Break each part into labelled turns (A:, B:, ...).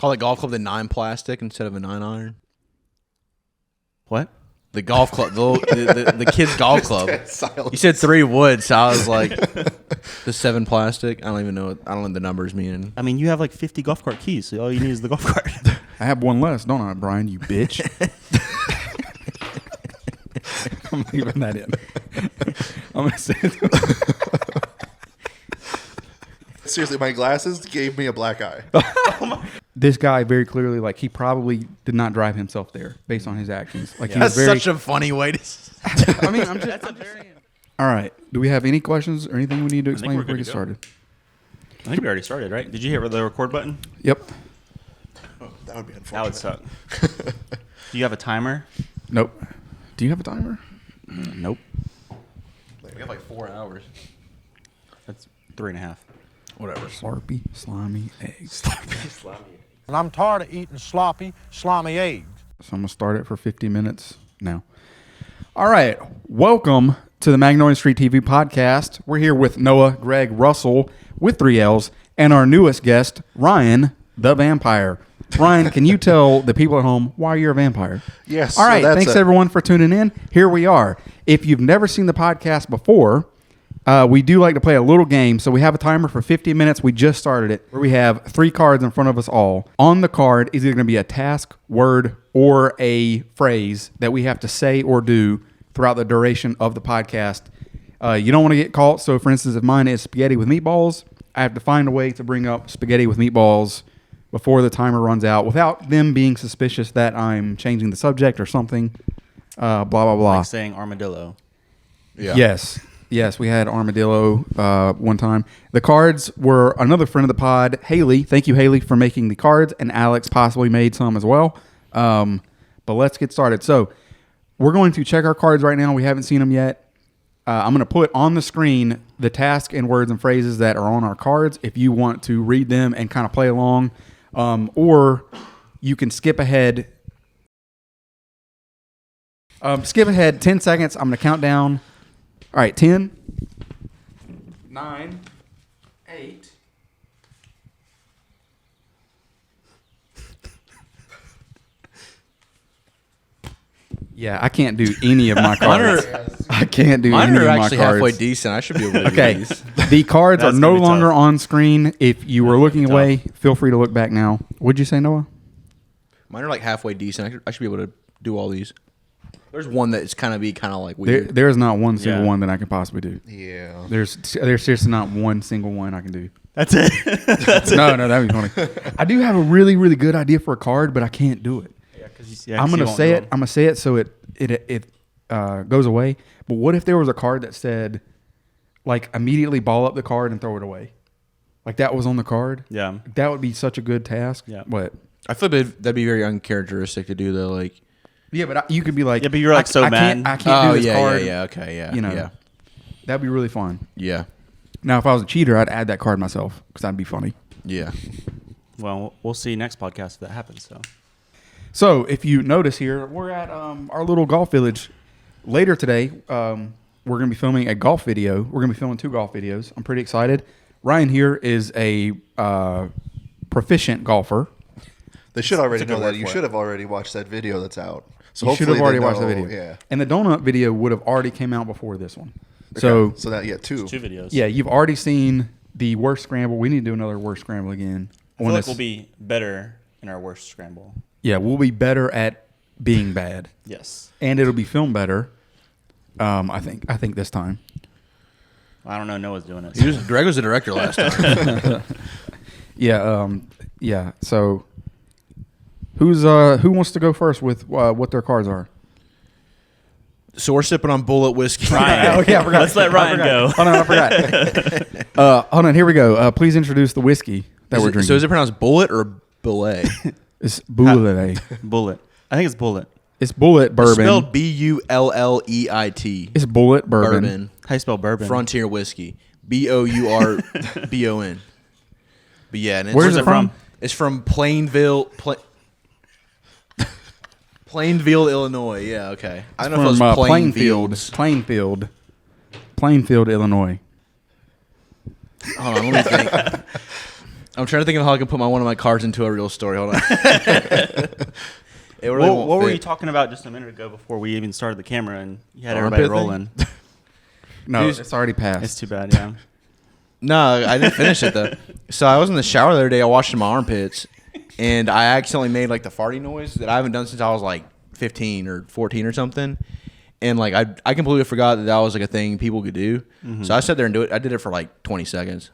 A: Call that golf club the 9 plastic instead of a 9 iron.
B: What?
A: The golf club, the kids' golf club. You said 3 wood, so I was like, the 7 plastic. I don't even know. I don't know what the numbers mean.
B: I mean, you have like 50 golf cart keys, so all you need is the golf cart.
C: I have one less, don't I, Brian? You bitch. I'm leaving that in. I'm gonna say it.
D: Seriously, my glasses gave me a black eye.
C: This guy very clearly, like, he probably did not drive himself there based on his actions. Like, he
A: That's
C: was very,
A: such a funny way to.
C: I mean, I'm just. All right. Do we have any questions or anything we need to explain
B: we're
C: before we
B: good
C: get
B: to go.
C: started?
B: I think we already started, right? Did you hit the record button?
C: Yep.
D: Oh, that would be unfortunate.
B: That would suck. Do you have a timer?
C: Nope. Do you have a timer?
B: Nope.
A: We have like 4 hours.
B: That's 3.5.
A: Whatever.
C: Slurpy, slimy eggs.
E: And I'm tired of eating sloppy, slimy eggs.
C: So I'm going to start it for 50 minutes now. All right. Welcome to the Magnolia Street TV podcast. We're here with Noah, Greg, Russelll with 3 L's, and our newest guest, Ryan, the vampire. Ryan, can you tell the people at home why you're a vampire?
D: Yes.
C: All right. Thanks, everyone, for tuning in. Here we are. If you've never seen the podcast before, we do like to play a little game. So we have a timer for 50 minutes. We just started it, where we have 3 cards in front of us all. On the card is either going to be a task, word, or a phrase that we have to say or do throughout the duration of the podcast. You don't want to get caught. So, for instance, if mine is spaghetti with meatballs, I have to find a way to bring up spaghetti with meatballs before the timer runs out without them being suspicious that I'm changing the subject or something. Blah, blah, blah.
B: Like saying armadillo.
A: Yeah.
C: Yes, we had armadillo one time. The cards were another friend of the pod, Haley. Thank you, Haley, for making the cards, and Alex possibly made some as well. But let's get started. So we're going to check our cards right now. We haven't seen them yet. I'm going to put on the screen the task and words and phrases that are on our cards if you want to read them and kind of play along. Or you can skip ahead. Skip ahead 10 seconds. I'm going to count down. All right, 10, 9, 8. Yeah, I can't do any of my cards. I can't do
A: Mine
C: any
A: are
C: of my
A: actually
C: cards.
A: halfway decent. I should be able to
C: Okay,
A: do these.
C: the cards are
B: That's
C: no
B: gonna be
C: longer
B: tough.
C: on screen. If you were looking
B: be
C: away, feel free to look back now. What'd you say, Noah?
A: Mine are like halfway decent. I should be able to do all these. There's one that's kind of like weird.
C: There is not one single
B: Yeah.
C: one that I can possibly do.
D: Yeah.
C: There's seriously not one single one I can do.
B: That's it.
C: No, that'd be funny. I do have a really, really good idea for a card, but I can't do it. I'm gonna say it. I'm gonna say it so it goes away. But what if there was a card that said, like, immediately ball up the card and throw it away? Like that was on the card.
B: Yeah.
C: That would be such a good task.
B: Yeah.
C: But
A: I feel that'd be very uncharacteristic to do though. Like,
C: yeah, but you could be like,
B: Yeah, but you're like so mad.
C: I can't do this card.
A: yeah, okay, yeah,
C: You know,
A: yeah,
C: that'd be really fun.
A: yeah,
C: Now, if I was a cheater, I'd add that card myself because that'd be funny.
A: yeah.
B: Well, we'll see next podcast if that happens.
C: So, if you notice here, we're at our little golf village. Later today, we're going to be filming a golf video. We're going to be filming 2 golf videos. I'm pretty excited. Ryan here is a proficient golfer.
D: They should already
A: It's a good
D: know that.
A: word
D: You
A: for
D: should
A: it.
D: have already watched that video that's out. So
C: You should have
D: hopefully
C: already
D: they
C: watched the
D: know-
C: video.
D: Yeah.
C: And the donut video would have already came out before this one.
D: Okay. So that, 2.
B: It's 2 videos.
C: Yeah, you've already seen the worst scramble. We need to do another worst scramble again.
B: I feel like we'll be better in our worst scramble.
C: Yeah, we'll be better at being bad.
B: Yes.
C: And it'll be filmed better. I think this time.
B: I don't know. Noah's doing it.
A: Greg was the director last time.
C: Yeah. So, who wants to go first with what their cards are?
A: So we're sipping on Bullet whiskey.
B: Ryan.
C: Okay, I forgot.
B: Let's let Ryan go.
C: Hold on, I forgot. Hold on, here we go. Please introduce the whiskey that we're drinking.
A: So is it pronounced Bullet or Bullet?
C: It's Bullet.
B: Bullet. I think it's Bullet.
C: It's Bullet Bourbon.
A: Spelled Bulleit.
C: It's Bullet Bourbon.
A: Bourbon.
B: How you spell bourbon?
A: Frontier whiskey. Bourbon. But yeah, and it's,
C: Where's it from?
A: It's from Plainville, Illinois. Yeah, okay. I don't know if it was
C: Plainfield, Illinois.
A: Hold on, let me think. I'm trying to think of how I can put one of my cards into a real story. Hold on. It really won't
B: what were
A: fit.
B: you talking about just a minute ago before we even started the camera and you had
A: Armpit
B: everybody
A: thing?
B: rolling?
C: No,
A: Dude,
C: it's already passed.
B: It's too bad, yeah.
A: No, I didn't finish it though. So I was in the shower the other day. I washed my armpits, and I accidentally made like the farting noise that I haven't done since I was like 15 or 14 or something. And like I completely forgot that was like a thing people could do. So I sat there and do it. I did it for like 20 seconds.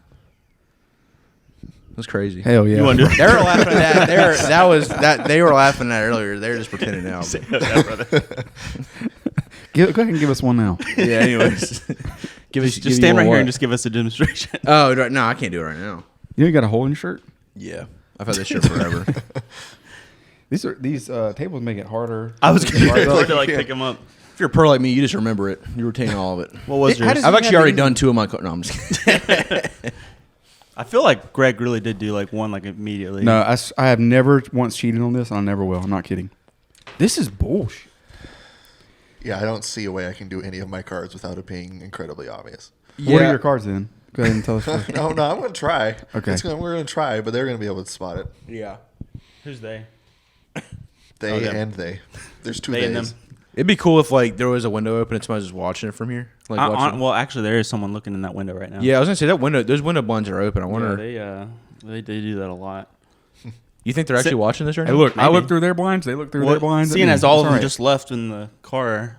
A: That's crazy.
C: Hell yeah.
B: You want to do it?
A: They were laughing at that. They were laughing at it earlier. They were just pretending now.
B: Yeah, brother.
C: Go ahead and give us one now.
A: Yeah. Anyways,
B: Just stand right here and just give us a demonstration.
A: Oh no, I can't do it right now.
C: You know you got a hole in your shirt?
A: Yeah, I've had this shirt forever.
C: These tables make it harder.
B: I was going to like pick them up.
A: If you're a pro like me, you just remember it. You retain all of it.
B: What was
C: How
B: yours?
C: does
A: I've
C: he
A: actually
C: have
A: already
C: these-
A: done 2 of my. No, I'm just kidding.
B: I feel like Greg really did do like one like immediately.
C: No, I have never once cheated on this, and I never will. I'm not kidding. This is bullshit.
D: Yeah, I don't see a way I can do any of my cards without it being incredibly obvious.
C: What are your cards then? Go ahead and tell us first.
D: No, I'm going to try.
C: Okay.
D: We're going to try, but they're going to be able to spot it.
A: Yeah.
B: Who's they?
D: They
B: them.
D: and they. There's 2
B: They and
D: days.
B: them.
A: It'd be cool if like there was a window open and somebody's just watching it from here. Like watching.
B: Well, actually, there is someone looking in that window right now.
A: Yeah, I was gonna say that window. Those window blinds are open. I
B: Yeah,
A: wonder.
B: they do that a lot.
A: You think they're actually watching this right
C: Hey,
A: now?
C: look, I
B: Maybe.
C: look through their blinds. They look through their blinds.
B: Seeing as all of them
C: right.
B: just left in the car,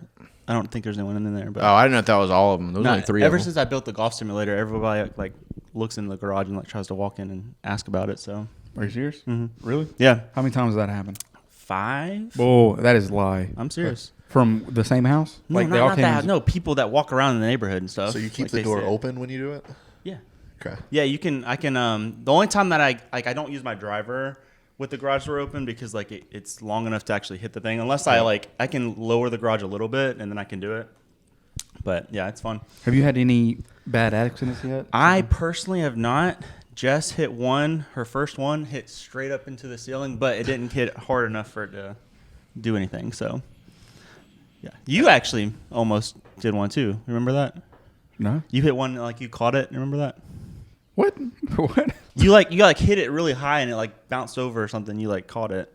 B: I don't think there's anyone in there. But
A: Oh, I didn't know if that was all of them. Those
B: No,
A: were like 3
B: ever
A: of them.
B: since I built the golf simulator, everybody like looks in the garage and like tries to walk in and ask about it. So
C: Are you serious?
B: Mm-hmm.
C: Really?
B: yeah,
C: How many times has that happened?
B: 5.
C: Oh, that is a lie.
B: I'm serious.
C: From the same house?
B: No,
C: they
B: not
C: all
B: that.
C: came.
B: No, people that walk around in the neighborhood and stuff.
D: So you keep
B: like
D: the
B: they
D: door
B: say.
D: open when you do it?
B: Yeah.
D: Okay.
B: Yeah, you can. I can. The only time that I don't use my driver with the garage door open because like it's long enough to actually hit the thing. Unless I can lower the garage a little bit and then I can do it. But yeah, it's fun.
C: Have you had any bad accidents yet?
B: I personally have not. Jess hit one. Her first one hit straight up into the ceiling, but it didn't hit hard enough for it to do anything. So yeah, you actually almost did one too. Remember that?
C: No.
B: You hit one like you caught it. Remember that?
C: What? What?
B: You hit it really high and it like bounced over or something. You like caught it.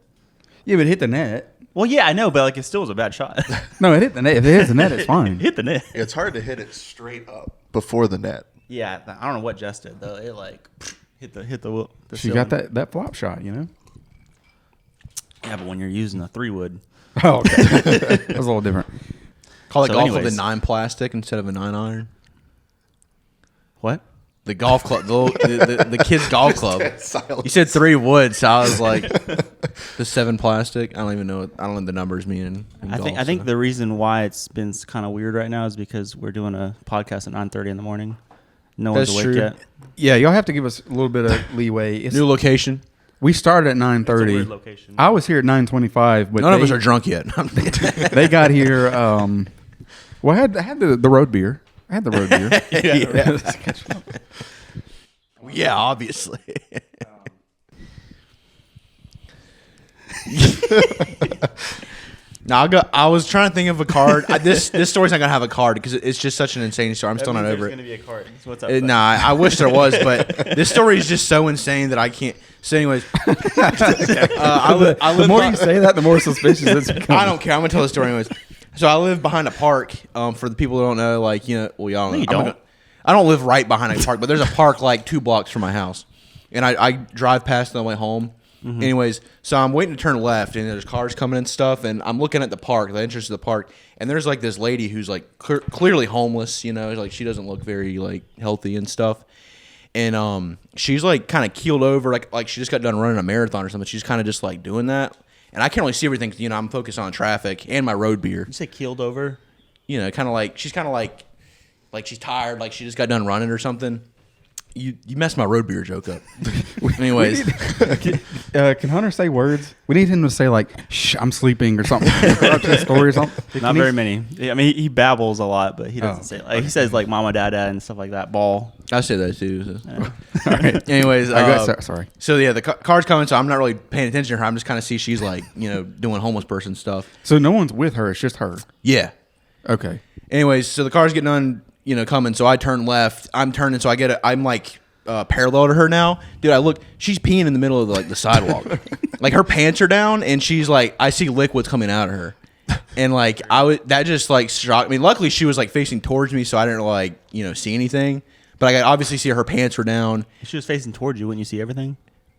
C: Yeah, but it hit the net.
B: Well, yeah, I know, but like it still was a bad shot.
C: No, it hit the net. If it hits the net, it's fine.
B: Hit the net.
D: It's hard to hit it straight up before the net.
B: Yeah, I don't know what Jess did though. It like hit the
C: She
B: ceiling.
C: got that flop shot, you know?
B: Yeah, but when you're using a 3-wood,
C: Oh, okay. That was a little different.
A: Call it
B: So
A: golf with
B: anyways.
A: a 9 plastic instead of a 9 iron.
B: what?
A: The golf club, the kids golf club.
D: Silence.
A: You said 3 wood, so I was like, the 7 plastic. I don't even know. I don't know the numbers mean. In
B: I
A: golf,
B: think
A: so.
B: the reason why it's been kind of weird right now is because we're doing a podcast at 9:30 in the morning. No one's
A: That's
B: awake
A: true.
B: yet.
C: Yeah, y'all have to give us a little bit of leeway. It's,
A: New location.
C: we started at
B: It's a weird
C: 9:30.
B: location.
C: I was here at 9:25, but
A: None of us are drunk yet.
C: they got here. Well, I had the road beer. I had the road beer.
A: Yeah, obviously. No, I was trying to think of a card. This story's not gonna have a card because it's just such an insane story. I'm still not over
B: There's
A: it.
B: going to be a card. So what's up?
A: Nah, I wish there was, but this story is just so insane that I can't. So, anyways, I live
C: The more
A: by-
C: you say that, the more suspicious it's becoming.
A: I don't care. I'm gonna tell the story anyways. So I live behind a park. For the people who don't know, like well, y'all know.
B: you don't.
A: I don't live right behind a park, but there's a park like 2 blocks from my house, and I drive past on the way home.
B: Mm-hmm.
A: Anyways, so I'm waiting to turn left, and there's cars coming and stuff, and I'm looking at the park, the entrance to the park, and there's like this lady who's like clearly homeless, you know, like she doesn't look very like healthy and stuff, and she's like kind of keeled over, like she just got done running a marathon or something. She's kind of just like doing that, and I can't really see everything, 'cause, you know, I'm focused on traffic and my road beer,
B: You say keeled over?
A: you know, kind of like she's kind of like she's tired, like she just got done running or something. You messed my road beer joke up. Anyways.
C: Can Hunter say words? We need him to say like, "Shh, I'm sleeping" or something. Or a story or something.
B: Not very many. I mean, he babbles a lot, but he doesn't
C: Oh,
B: say like he says like "mama, dad, dad" and stuff like that. Ball.
A: I say that too. So.
C: All right.
A: Anyways,
C: Sorry.
A: So yeah, the car's coming, so I'm not really paying attention to her. I'm just kind of see she's like, you know, doing homeless person stuff.
C: So no one's with her. It's just her.
A: Yeah.
C: Okay.
A: Anyways, so the car's getting done, you know, coming. So I turn left. I'm turning, so I'm like parallel to her now, dude. I look, she's peeing in the middle of the sidewalk, like her pants are down, and she's like, I see liquids coming out of her, and like that just like shocked me. Luckily, she was like facing towards me, so I didn't like see anything. But I could obviously see her pants were down.
B: If she was facing towards you, wouldn't you see everything?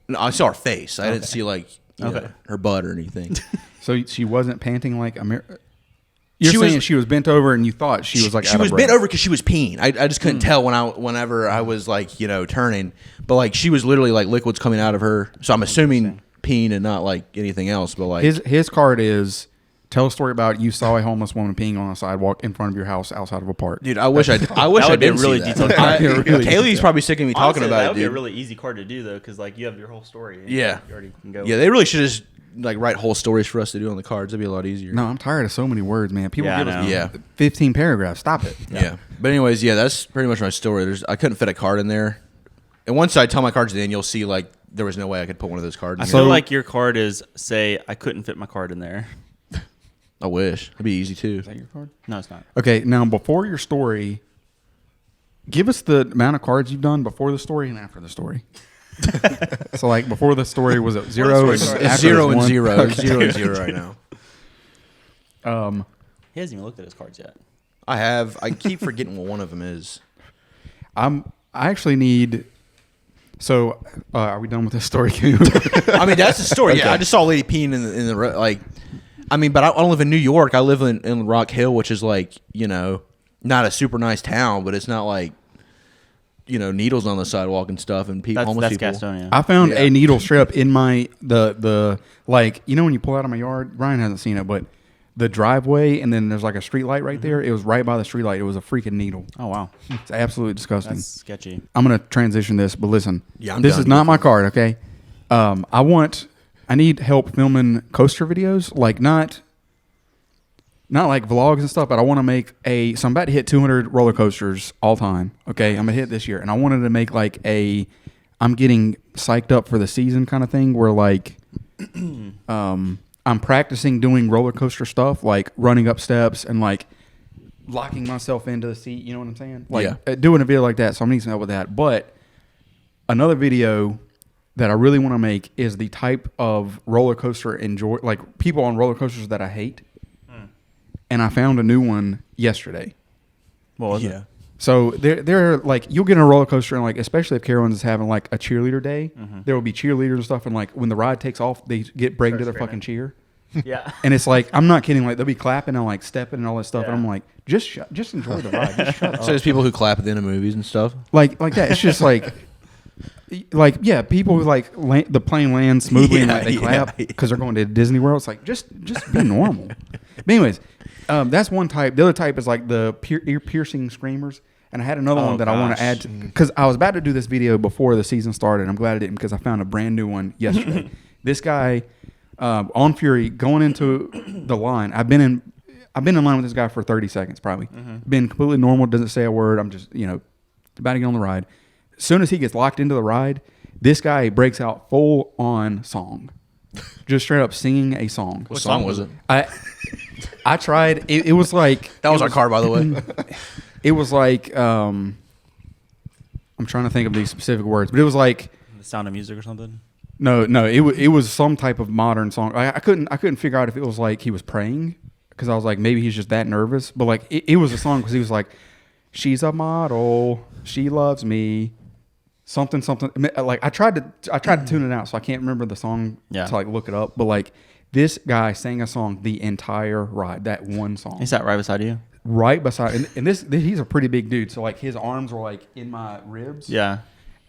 A: No, I saw her face. I didn't see like her butt or anything.
C: So she wasn't panting like You're saying she was bent over, and you thought she was like
A: she was bent over because she was peeing. I just couldn't tell whenever I was like turning, but like she was literally like liquids coming out of her. So I'm assuming peeing and not like anything else. But like
C: his card is tell a story about you saw a homeless woman peeing on a sidewalk in front of your house outside of a park.
A: Dude, I wish I did really detailed. Kaylee's probably sick of me talking about it.
B: That would be
A: dude.
B: a really easy card to do though, because like you have your whole story. And
A: Yeah,
B: you already can go.
A: Yeah, they really should just like write whole stories for us to do on the cards. That'd be a lot easier.
C: No, I'm tired of so many words, man. People give us 15 paragraphs. Stop it.
A: Yeah. But anyways, that's pretty much my story. I couldn't fit a card in there. And once I tell my cards in, you'll see like there was no way I could put one of those cards in.
B: I feel like your card is say I couldn't fit my card in there.
A: I wish. It'd be easy too.
C: Is that your card?
B: No, it's not.
C: Okay, now before your story, give us the amount of cards you've done before the story and after the story. So like before the story was at 0.
A: It's 0 and 0.
C: Okay.
A: 0 and 0 right now.
B: He hasn't even looked at his cards yet.
A: I have. I keep forgetting what one of them is.
C: I actually need. So, are we done with this story?
A: I mean, that's the story.
C: Okay.
A: Yeah, I just saw a lady peeing in the like. I mean, but I don't live in New York. I live in Rock Hill, which is like not a super nice town, but it's not like needles on the sidewalk and stuff and homeless people.
B: That's Gastonia.
C: I found a needle strip in my the like when you pull out of my yard. Ryan hasn't seen it, but the driveway and then there's like a street light right there. It was right by the street light. It was a freaking needle.
B: Oh wow,
C: it's absolutely disgusting.
B: That's sketchy.
C: I'm gonna transition this, but listen,
A: this
C: is not my card. Okay, I need help filming coaster videos, like not like vlogs and stuff, but I want to make so I'm about to hit 200 roller coasters all time. Okay, I'm gonna hit this year, and I wanted to make like I'm getting psyched up for the season kind of thing, where like, I'm practicing doing roller coaster stuff, like running up steps and like locking myself into the seat. You know what I'm saying? Like doing a video like that. So I'm needing some help with that. But another video that I really want to make is the type of roller coaster like people on roller coasters that I hate. And I found a new one yesterday.
B: What was it?
C: So they're like, you'll get in a roller coaster and like, especially if Carowinds is having like a cheerleader day, there will be cheerleaders and stuff. And like when the ride takes off, they get break into their fucking cheer.
B: Yeah.
C: And it's like, I'm not kidding. Like they'll be clapping and like stepping and all that stuff.
B: Yeah.
C: And I'm like, just enjoy the ride. Just shut up.
A: So there's people who clap at the end of movies and stuff.
C: Like that. It's just like people who like the plane lands smoothly and like they clap because they're going to Disney World. It's like just be normal. But anyways, that's one type. The other type is like the ear piercing screamers. And I had another one that I want to add because I was about to do this video before the season started. I'm glad I didn't because I found a brand new one yesterday. This guy on Fury going into the line. I've been in line with this guy for 30 seconds probably. Been completely normal. Doesn't say a word. I'm just about to get on the ride. As soon as he gets locked into the ride, this guy breaks out full on song, just straight up singing a song.
A: What song was it?
C: I tried. It was like
A: that was our car, by the way.
C: It was like I'm trying to think of these specific words, but it was like
B: The Sound of Music or something.
C: No, it was some type of modern song. I couldn't figure out if it was like he was praying because I was like maybe he's just that nervous, but like it was a song because he was like, she's a model, she loves me, something. Like I tried to tune it out, so I can't remember the song to like look it up, but like this guy sang a song the entire ride, that one song.
B: He sat right beside you.
C: Right beside, and this he's a pretty big dude, so like his arms were like in my ribs.
B: Yeah.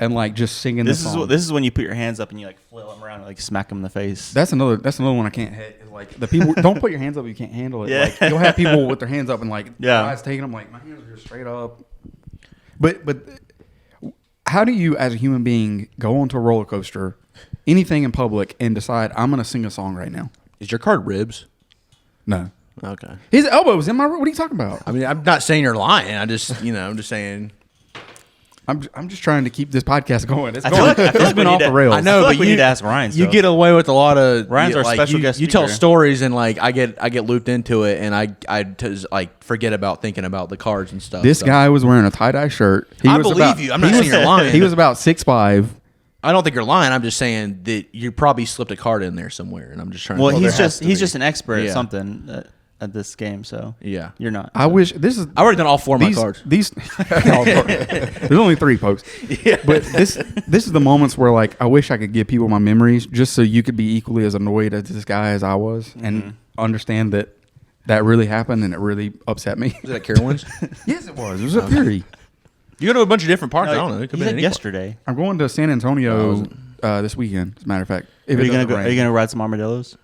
C: And like just singing this song.
B: This is when you put your hands up and you like flail them around and like smack them in the face.
C: That's another one I can't hit. Is like the people don't put your hands up if you can't handle it.
B: Yeah.
C: Like you'll have people with their hands up and like guys taking them like my hands are just straight up. But how do you as a human being go onto a roller coaster, anything in public, and decide I'm gonna sing a song right now?
A: Is your card ribs?
C: No.
A: Okay.
C: His elbow was in my. What are you talking about?
A: I mean, I'm not saying you're lying. I just I'm just saying.
C: I'm just trying to keep this podcast going. It's
B: I feel
C: going.
B: like- I feel
C: It's
B: like we
C: been
B: need
C: off
B: to-
C: the rails.
A: I know,
B: feel
A: but
B: like we need to ask Ryan
A: You
B: stuff.
A: get away with a lot of
B: Ryan's our
A: like,
B: special
A: you,
B: guest
A: You tell
B: speaker.
A: stories and like I get looped into it and I forget about thinking about the cards and stuff.
C: This
A: so.
C: guy was wearing a tie-dye shirt.
A: I believe you. I'm not saying you're lying.
C: He was about 6'5".
A: I don't think you're lying. I'm just saying that you probably slipped a card in there somewhere, and I'm just trying.
B: Well,
A: to
B: he's
D: there has to
B: he's
D: be.
B: just an expert
A: Yeah.
B: at something at this game. So
A: Yeah.
B: you're not.
C: I wish this is.
A: I already done all 4 of my
C: These,
A: cards.
C: these there's only 3 folks. But this is the moments where like I wish I could give people my memories just so you could be equally as annoyed at this guy as I was and understand that really happened and it really upset me.
A: Was it at Carowinds?
C: Yes, it was. It was at Fury.
A: You go to a bunch of different parks.
B: No,
A: I don't know. It could
B: he
A: be
B: said
A: any
B: yesterday.
C: I'm going to San Antonio this weekend. As a matter of fact, if
B: Are
C: it
B: you
C: doesn't
B: gonna
C: rain.
B: ride some armadillos?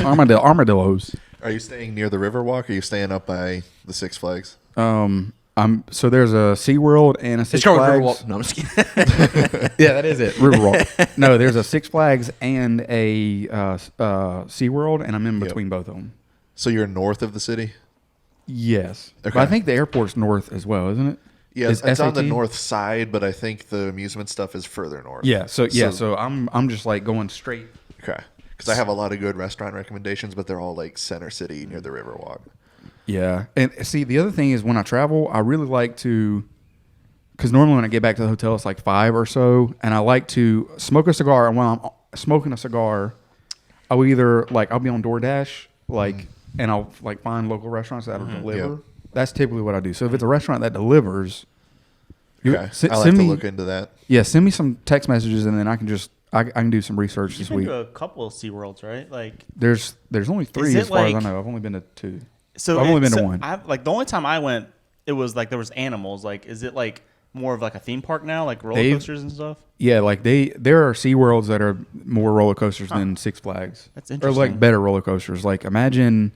C: Armadillos.
D: Are you staying near the Riverwalk? Or are you staying up by the Six Flags?
C: So there's a SeaWorld and a Six
A: It's called
C: Flags.
A: Riverwalk. No, I'm just kidding.
C: Yeah, that is it. Riverwalk. No, there's a Six Flags and a SeaWorld, and I'm in between both of them.
D: So you're north of the city?
C: Yes.
D: Okay.
C: But I think the airport's north as well, isn't it?
D: Yeah,
C: Is
D: it's on the
C: SAT?
D: north side, but I think the amusement stuff is further north.
C: Yeah. So I'm just like going straight.
D: Okay. Because I have a lot of good restaurant recommendations, but they're all like center city near the Riverwalk.
C: Yeah. And see, the other thing is when I travel, I really like to, because normally when I get back to the hotel, it's like 5 or so, and I like to smoke a cigar. And when I'm smoking a cigar, I'll either like I'll be on DoorDash, like, and I'll like find local restaurants that'll deliver.
D: Yep.
C: That's typically what I do. So if it's a restaurant that delivers,
D: Okay.
C: send
D: I'll have to
C: me
D: look into that.
C: yeah, send me some text messages, and then I can just I can do some research
B: You've
C: this
B: been
C: week.
B: to a couple of SeaWorlds, right? Like,
C: There's only 3
B: Is
C: as
B: it
C: far as I
B: like-
C: know. I've only been to 2.
B: so
C: I've only been to
B: so
C: 1.
B: Like the only time I went, it was like there was animals. Like, is it like more of like a theme park now, like roller
C: They've-
B: coasters and stuff?
C: Yeah, like there are SeaWorlds that are more roller coasters than Six Flags.
B: That's
C: Or
B: interesting.
C: like better roller coasters. Like imagine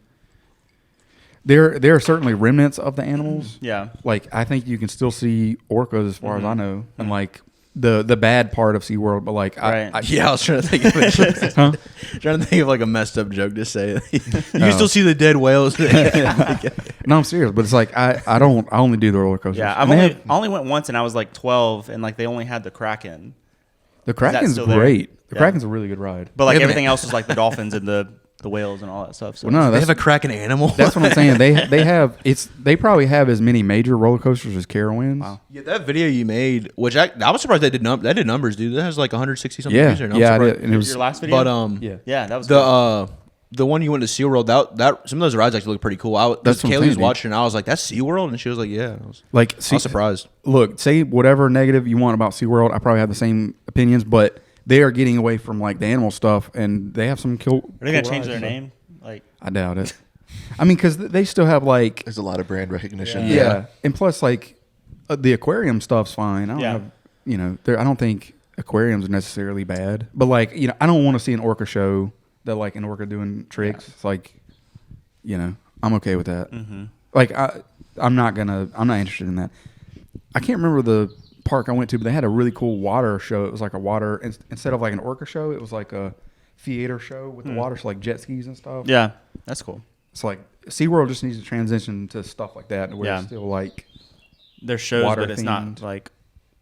C: there are certainly remnants of the animals.
B: Yeah.
C: Like I think you can still see orcas as far as I know, and like the bad part of SeaWorld, but like
B: Right.
C: I
A: Yeah, I was trying to think of it.
C: huh?
A: Trying to think of like a messed up joke to say. You can still see the dead whales.
C: No, I'm serious, but it's like I only do the roller coasters.
B: Yeah,
C: And they have-
B: I only went once and I was like 12, and like they only had the Kraken,
C: the Kraken's
B: still there?
C: great. The
B: Yeah.
C: Kraken's a really good ride.
B: but like
A: Wait a
B: everything
A: minute.
B: else was like the dolphins and the whales and all that stuff. So
C: Well, no,
A: They
C: that's
A: have a cracking animal.
C: that's what I'm saying. They probably have as many major roller coasters as Carowinds.
B: Wow.
A: Yeah, that video you made, which I was surprised that did numbers, dude. That has like 160 something
C: Yeah,
A: views. There, and I'm
C: yeah, I
A: surprised.
C: did, and it was
B: your last video,
A: But
C: yeah.
B: yeah, that was cool.
A: the one you went to SeaWorld, that some of those rides actually look pretty cool.
C: That's what I'm
A: Kaylee
C: saying,
A: was
C: dude.
A: watching, and I was like, "That's SeaWorld," and she was like, "Yeah." I was
C: Like, see,
A: surprised.
C: Look, say whatever negative you want about SeaWorld. I probably have the same opinions, but they are getting away from like the animal stuff, and they have some cool.
B: Are they gonna
C: cool
B: change
C: rides,
B: their
C: so-
B: name? Like,
C: I doubt it. I mean, because they still have like
D: There's a lot of brand recognition.
C: yeah, and plus like the aquarium stuff's fine. I don't
B: Yeah.
C: have I don't think aquariums are necessarily bad, but like I don't want to see an orca show that like an orca doing tricks. It's like I'm okay with that. Like I'm not interested in that. I can't remember the park I went to, but they had a really cool water show. It was like a water instead of like an orca show, it was like a theater show with the water, so like jet skis and stuff.
B: yeah, that's cool.
C: It's like SeaWorld just needs to transition to stuff like that where
B: Yeah.
C: it's still like
B: There's shows,
C: Water
B: but it's
C: themed.
B: not like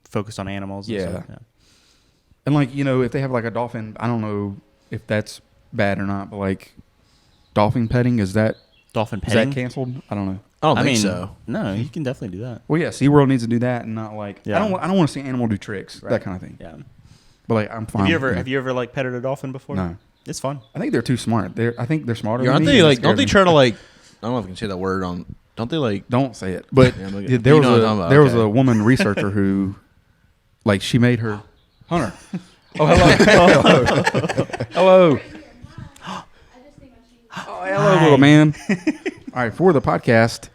B: focused on animals. And
C: Yeah.
B: stuff.
C: and like if they have like a dolphin, I don't know if that's bad or not, but like dolphin petting is that
B: Dolphin
C: is
B: petting.
C: that canceled? I don't know.
A: I don't
B: I
A: think
B: mean,
A: so.
B: no, you can definitely do that.
C: Well, yeah, SeaWorld needs to do that and not like
B: Yeah.
C: I don't want to see an animal do tricks,
B: Right.
C: that kind of thing.
B: Yeah.
C: But like I'm fine.
B: Have you ever like petted a dolphin before?
C: No.
B: It's fun.
C: I think they're too smart. I think they're smarter.
A: Yeah,
C: than
A: aren't
C: me,
A: they
C: and it
A: like? Don't
C: scares
A: they
C: me.
A: try to like? I don't know if I can say that word on. Don't they like?
C: Don't say it. But
A: Yeah, I'm looking-
C: there
A: you
C: was
A: know what I'm talking about,
C: there was
A: okay.
C: a woman researcher who, like, she made her Hunter. Oh, hello. Hello. Oh, hello, little man. All right, for the podcast,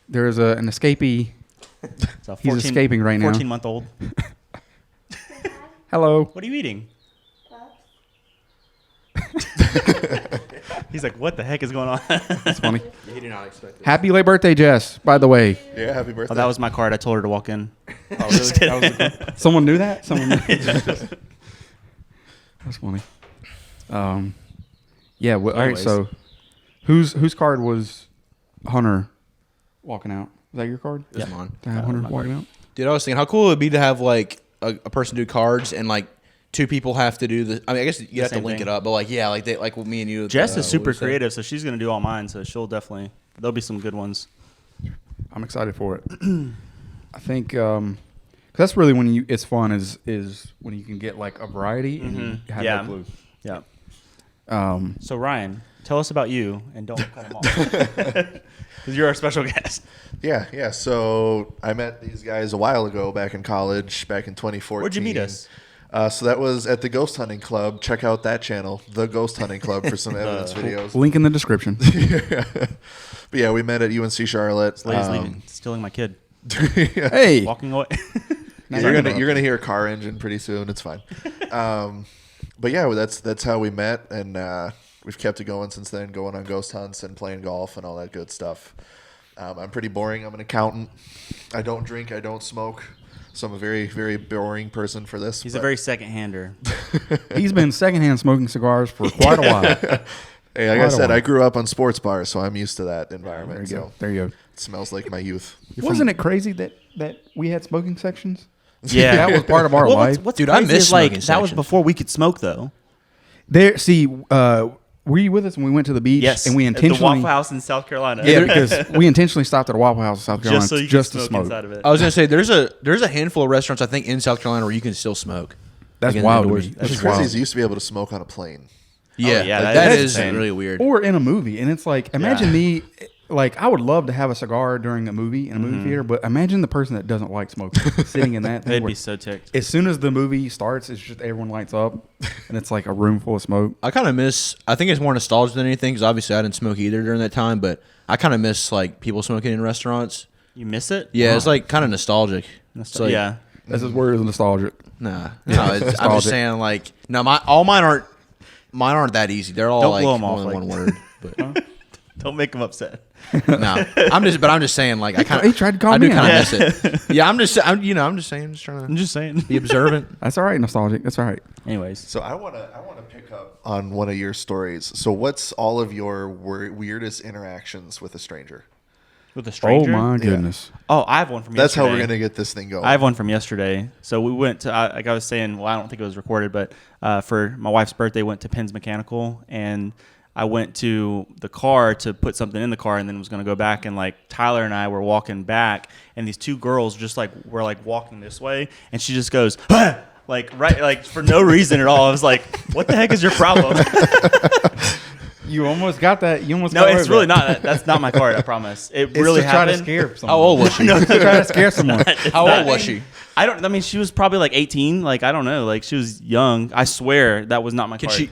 C: there is an escapee.
B: So
C: He's escaping right now.
B: 14-month-old.
C: Hello.
B: What are you eating? He's like, what the heck is going on?
C: That's funny.
A: He did not expect it.
C: Happy late birthday, Jess, by the way.
D: Yeah, happy birthday.
B: Oh, that was my card. I told her to walk in.
C: Someone knew that? Someone knew That's funny. Yeah, well, all right,
A: Anyways.
C: so whose card was Hunter walking out? Was that your card?
A: This is mine.
C: To have Hunter walking out?
A: Dude, I was thinking how cool it would be to have like a person do cards and like two people have to do the. I mean, I guess you have to
B: same
A: link
B: thing.
A: it up, but like yeah, like with me and you.
B: Jess is
A: what
B: super
A: we said.
B: creative, so she's gonna do all mine. So she'll definitely there'll be some good ones.
C: I'm excited for it. I think 'cause that's really when it's fun is when you can get like a variety and you have
B: Yeah.
C: no clue.
B: Yeah. So Ryan, tell us about you, and don't cut him off because you're our special guest.
D: Yeah. So I met these guys a while ago back in college, back in 2014.
B: Where'd you meet us?
D: So that was at the Ghost Hunting Club. Check out that channel, the Ghost Hunting Club, for some evidence videos.
C: Link in the description.
D: But yeah, we met at UNC Charlotte.
B: This lady's leaving, stealing my kid,
C: Hey,
B: walking away.
D: You're gonna hear a car engine pretty soon. It's fine. But yeah, that's how we met, and we've kept it going since then. Going on ghost hunts and playing golf and all that good stuff. I'm pretty boring. I'm an accountant. I don't drink. I don't smoke. So I'm a very, very boring person for this.
B: He's a very second-hander.
C: he's been secondhand smoking cigars for quite a while.
D: Hey, like
C: Quite
D: I
C: a
D: said,
C: while.
D: I grew up on sports bars, so I'm used to that environment.
C: There you go.
D: So
C: There you go.
D: it smells like my youth.
C: Wasn't it crazy that we had smoking sections?
B: Yeah,
C: That was part of our
B: Well,
C: life.
B: what's
A: Dude, I
B: crazy
A: miss
B: is, like
A: smoking
B: that was
A: sections.
B: before we could smoke though.
C: There, see, were you with us when we went to the beach?
B: Yes,
C: and we
B: at the
C: intentionally,
B: Waffle House in South Carolina.
C: yeah, because we intentionally stopped at a Waffle House in South Carolina
B: just so you
C: just
B: can
C: to
B: smoke
C: smoke.
B: inside of it.
A: I was gonna say there's a handful of restaurants I think in South Carolina where you can still smoke.
C: That's
A: Like, in
C: wild to
A: indoors.
C: me.
A: That's
D: What's
C: That's
D: crazy
C: wild.
D: is you used to be able to smoke on a plane.
A: Yeah,
B: yeah,
A: like,
B: that
A: that
B: is
A: is
B: insane.
A: really weird.
C: Or in a movie, and it's like imagine
B: Yeah.
C: me. Like I would love to have a cigar during a movie in a movie theater, but imagine the person that doesn't like smoking sitting in that. thing
B: They'd
C: where
B: be so ticked.
C: as soon as the movie starts, it's just everyone lights up, and it's like a room full of smoke.
A: I kind of miss. I think it's more nostalgia than anything because obviously I didn't smoke either during that time. But I kind of miss like people smoking in restaurants.
B: You miss it?
A: Yeah, it's like kind of nostalgic. It's like,
B: yeah.
C: This is where it's nostalgic.
A: Nah, no, I'm
C: Nostalgic.
A: just saying like no, mine aren't that easy. They're all
B: Don't
A: like
B: blow 'em
A: more
B: off,
A: than
B: like-
A: one word. But
B: Don't make them upset.
A: no, I'm just saying like I kind
C: He tried to call
A: I
C: me
A: do kind
C: out.
A: of miss it. Yeah, I'm just saying. I'm just trying
B: I'm
A: to
B: just saying.
A: be observant.
C: That's all right, nostalgic. That's all right.
B: Anyways,
D: So I wanna pick up on one of your stories. So what's all of your weirdest interactions with a stranger?
B: with a stranger.
C: Oh my goodness.
B: Oh, I have one from
D: That's
B: yesterday.
D: how we're gonna get this thing going.
B: I have one from yesterday. So we went to, like I was saying, well, I don't think it was recorded, but for my wife's birthday, went to Penn's Mechanical, and I went to the car to put something in the car, and then was going to go back, and like Tyler and I were walking back, and these two girls just like were like walking this way, and she just goes, "Ah!" like right, like for no reason at all. I was like, "What the heck is your problem?"
C: You almost got that. You almost
B: No,
C: got
B: it's really not. That's not my card. I promise. It
C: It's
B: really
C: to try to
B: happened.
C: scare someone.
A: How old was she?
C: To try to scare someone.
A: How old was she?
B: I mean, she was probably like 18. Like, I don't know. Like, she was young. I swear that was not my card.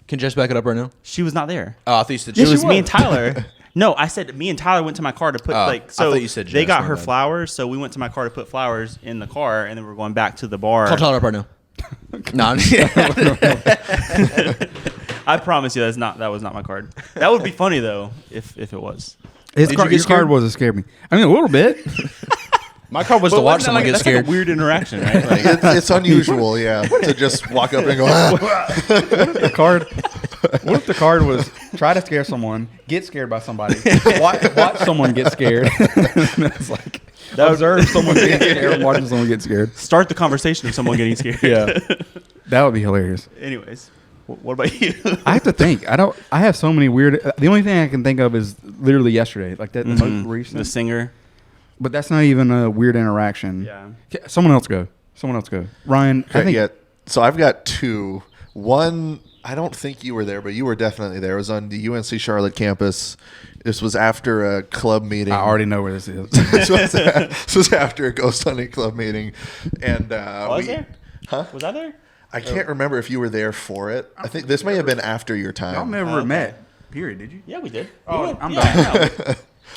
A: Can Jess back it up right now?
B: She was not there.
A: Oh, I thought you said
B: It
A: she
B: was me
C: was.
B: and Tyler. No, I said me and Tyler went to my car to put
A: Oh,
B: like.
A: I
B: So
A: thought you said
B: they
A: Jess,
B: got
A: my
B: her
A: bad.
B: flowers, so we went to my car to put flowers in the car, and then we're going back to the bar.
A: Call Tyler up right now. No, I'm just,
B: I promise you, that was not my card. That would be funny though if it was.
C: His
A: Did you
C: card,
A: get
C: your card
A: scared?
C: wasn't scared me. I mean, a little bit.
A: my card was to
B: But
A: watch
B: wasn't that
A: someone get
B: that's
A: scared.
B: Like a weird interaction, right? Like,
D: it's unusual, yeah, to just walk up and go. "Ah."
C: The card. What if the card was try to scare someone, get scared by somebody, watch someone get scared? It's like observe someone getting scared, and watching someone get scared.
B: start the conversation of someone getting scared.
C: Yeah, that would be hilarious.
B: Anyways, what about you?
C: I have to think. I have so many weird. The only thing I can think of is literally yesterday, like that the most recent.
B: The singer.
C: But that's not even a weird interaction.
B: Yeah.
C: Okay, someone else go. Ryan, I think.
D: Yeah. So I've got two. One, I don't think you were there, but you were definitely there. It was on the UNC Charlotte campus. This was after a club meeting.
C: I already know where this is.
D: This was after a ghost hunting club meeting, and
B: Was there?
D: Huh?
B: Was I there?
D: I can't remember if you were there for it. I think this may have been after your
C: Y'all
D: time.
C: never
B: okay.
C: met. Period. Did you?
B: Yeah, we did.
C: Oh,
B: We went-
C: I'm
B: yeah, no.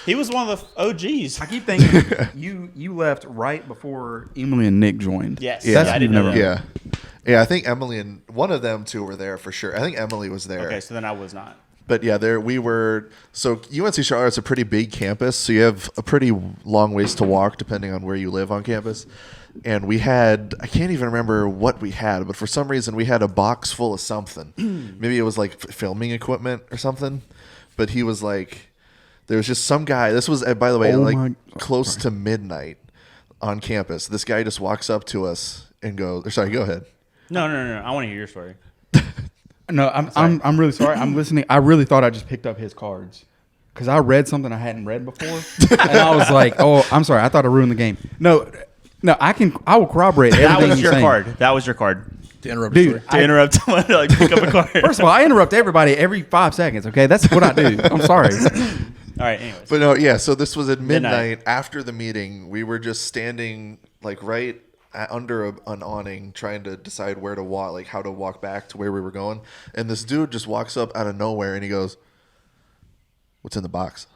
B: He was one of the OGs.
C: I keep thinking you left right before Emily and Nick joined.
B: Yes.
D: Yeah,
C: That's
B: I
C: what
B: didn't
C: you've
B: know
C: never.
B: that.
D: Yeah, I think Emily and one of them two were there for sure. I think Emily was there.
B: Okay, so then I was not.
D: But yeah, there we were. So UNC Charlotte's a pretty big campus, so you have a pretty long ways to walk depending on where you live on campus. And we had, I can't even remember what we had, but for some reason we had a box full of something. Maybe it was like filming equipment or something. But he was like, there was just some guy. This was, by the way,
C: Oh
D: like
C: my-
D: close to midnight. on campus. This guy just walks up to us and goes, sorry, go ahead.
B: No. I want to hear your story.
C: No, I'm really sorry. I'm listening. I really thought I just picked up his cards because I read something I hadn't read before, and I was like, "Oh, I'm sorry. I thought I ruined the game." No, I will corroborate everything
B: That was
C: you're
B: your
C: saying.
B: card. That was your card.
A: To interrupt
C: Dude,
A: the story.
B: To interrupt someone to like pick up a card.
C: First of all, I interrupt everybody every 5 seconds. Okay, that's what I do. I'm sorry.
B: All right. Anyways.
D: But no, yeah. So this was at midnight
B: Midnight.
D: after the meeting. We were just standing like right under an awning, trying to decide where to walk, like how to walk back to where we were going. And this dude just walks up out of nowhere and he goes, "What's in the box?"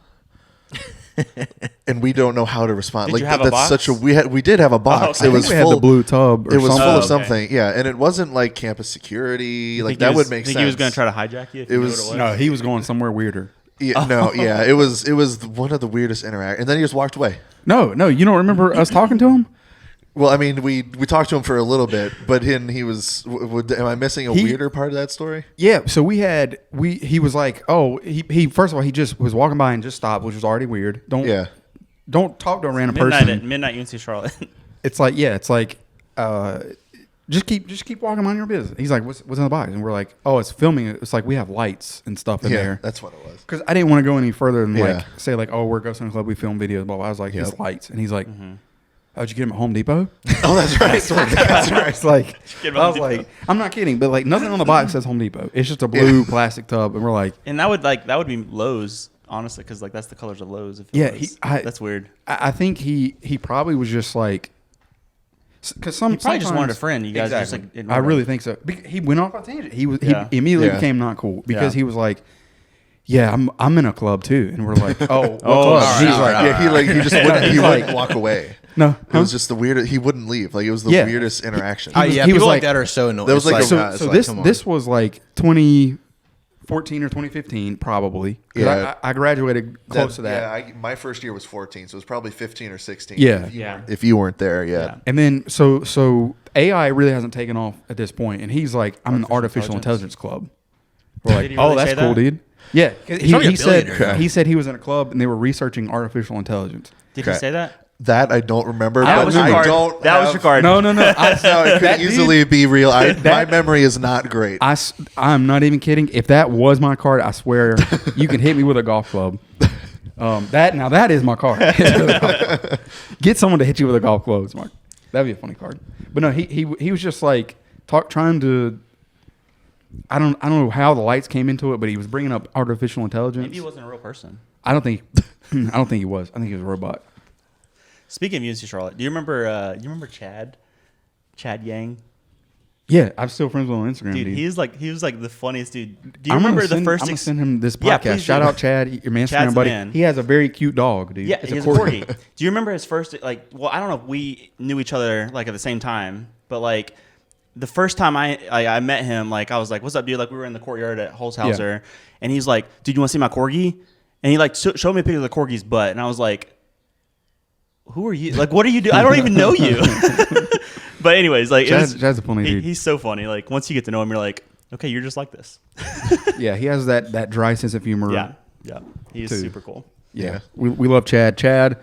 D: And we don't know how to respond.
B: Did
D: like
B: you have a
D: that's
B: box?
D: such a we did have a box.
B: okay.
D: It
C: I
D: was
C: think we
D: full.
C: had the blue tub. Or
D: It was
C: something.
D: full of
B: okay.
D: something, yeah, and it wasn't like campus security. Like
B: Think
D: that
B: he was-
D: would make
B: think
D: sense.
B: he was going to try to hijack you. If
D: It
B: you knew
D: was-
B: what it was.
C: No, he was going somewhere weirder.
D: Yeah, no, yeah, it was one of the weirdest interactions, and then he just walked away.
C: No, you don't remember us talking to him?
D: Well, I mean, we talked to him for a little bit, but he was. Am I missing a
C: He-
D: weirder part of that story?
C: Yeah, so he was like, oh, he first of all, he just was walking by and just stopped, which was already weird. Don't talk to a random person.
B: At midnight UNC Charlotte.
C: It's like, just keep walking on your business. He's like, what's in the box? And we're like, oh, it's filming. It's like we have lights and stuff in
D: Yeah,
C: there.
D: that's what it was.
C: Because I didn't want to go any further than
D: Yeah.
C: like say like, oh, we're Ghost Hunting Club, we film videos, blah blah. I was like, it's
D: Yep.
C: lights, and he's like, how'd you get them at Home Depot?
D: Oh, that's right.
C: That's right. It's like,
B: Get 'em
C: I
B: at
C: was
B: Home Depot.
C: like, I'm not kidding, but like nothing on the box says Home Depot. It's just a blue plastic tub, and we're like,
B: And that would be Lowe's, honestly, because like that's the colors of Lowe's. If it
C: Yeah,
B: was.
C: that's
B: weird.
C: I think he probably was just like, because
B: He probably just
C: sometimes-
B: wanted a friend. You guys just
C: Exactly.
B: like ignored
C: I really
B: him.
C: think so. He went off on a tangent. He
B: Yeah.
C: immediately
D: Yeah.
C: became not cool because
B: Yeah.
C: he was like, yeah, I'm in a club too, and we're like, oh, what club?
B: all right,
C: He's
B: all
C: like,
B: right.
D: Yeah, he just wouldn't, he
C: He's
D: wouldn't
C: like-
D: walk away.
C: no,
D: It was just the weirdest. He wouldn't leave. Like it was the
C: Yeah.
D: weirdest interaction.
C: He was-
A: Yeah,
C: he was
A: people like
C: like-
A: that are so annoying.
D: That was
A: It's
D: like a-
C: so
A: it's
C: so
A: like,
C: this
A: come on.
C: this was like 2014 or 2015 probably. 'Cause
D: Yeah.
C: I graduated close to that.
D: Yeah, my first year was 14, so it was probably 15 or 16.
C: Yeah.
D: if you
B: Yeah.
D: weren't- if you weren't there, yeah.
B: Yeah.
C: And then so AI really hasn't taken off at this point, and he's like, I'm an artificial intelligence club. We're like,
B: Did he
C: oh,
B: really
C: that's
B: say
C: cool,
B: that?
C: dude. Yeah, 'cause
A: He's probably a
C: he said
A: billionaire.
C: he said he was in a club and they were researching artificial intelligence.
B: Did
D: Okay.
B: he say that?
D: That I don't remember.
B: That
D: but
B: was your
D: I
B: card.
D: don't.
B: That was
D: have-
B: your card.
C: No.
D: No, it could
C: That dude-
D: easily be real. My
C: That-
D: memory is not great.
C: I'm not even kidding. If that was my card, I swear you can hit me with a golf club. That is my card. Get someone to hit you with a golf club, Mark. That'd be a funny card. But no, he was just like trying to. I don't know how the lights came into it, but he was bringing up artificial intelligence.
B: Maybe he wasn't a real person.
C: I don't think he was. I think he was a robot.
B: Speaking of UNC Charlotte, do you remember? You remember Chad Yang?
C: Yeah, I'm still friends with him on Instagram,
B: Dude,
C: dude.
B: he was like the funniest dude. Do you
C: I'm
B: remember
C: gonna
B: the
C: send,
B: first?
C: I'm gonna send him this podcast.
B: Yeah, please
C: Shout
B: do.
C: out Chad, your Instagram
B: Chad's the
C: buddy.
B: man.
C: He has a very cute dog, dude.
B: Yeah,
C: It's
B: he's a corgi. Do you remember his first? Like, well, I don't know if we knew each other like at the same time, but like the first time I met him, like I was like, "What's up, dude?" Like we were in the courtyard at Holzhauser, and he's like, "Dude, you want to see my corgi?" And he like showed me a picture of the corgi's butt, and I was like, "Who are you? Like, what are you doing? I don't even know you." But anyways, like
C: Chad's a funny dude.
B: He's so funny. Like once you get to know him, you're like, "Okay, you're just like this."
C: Yeah, he has that dry sense of humor.
B: Yeah, he is
C: Too.
B: super cool.
C: Yeah. We love Chad. Chad,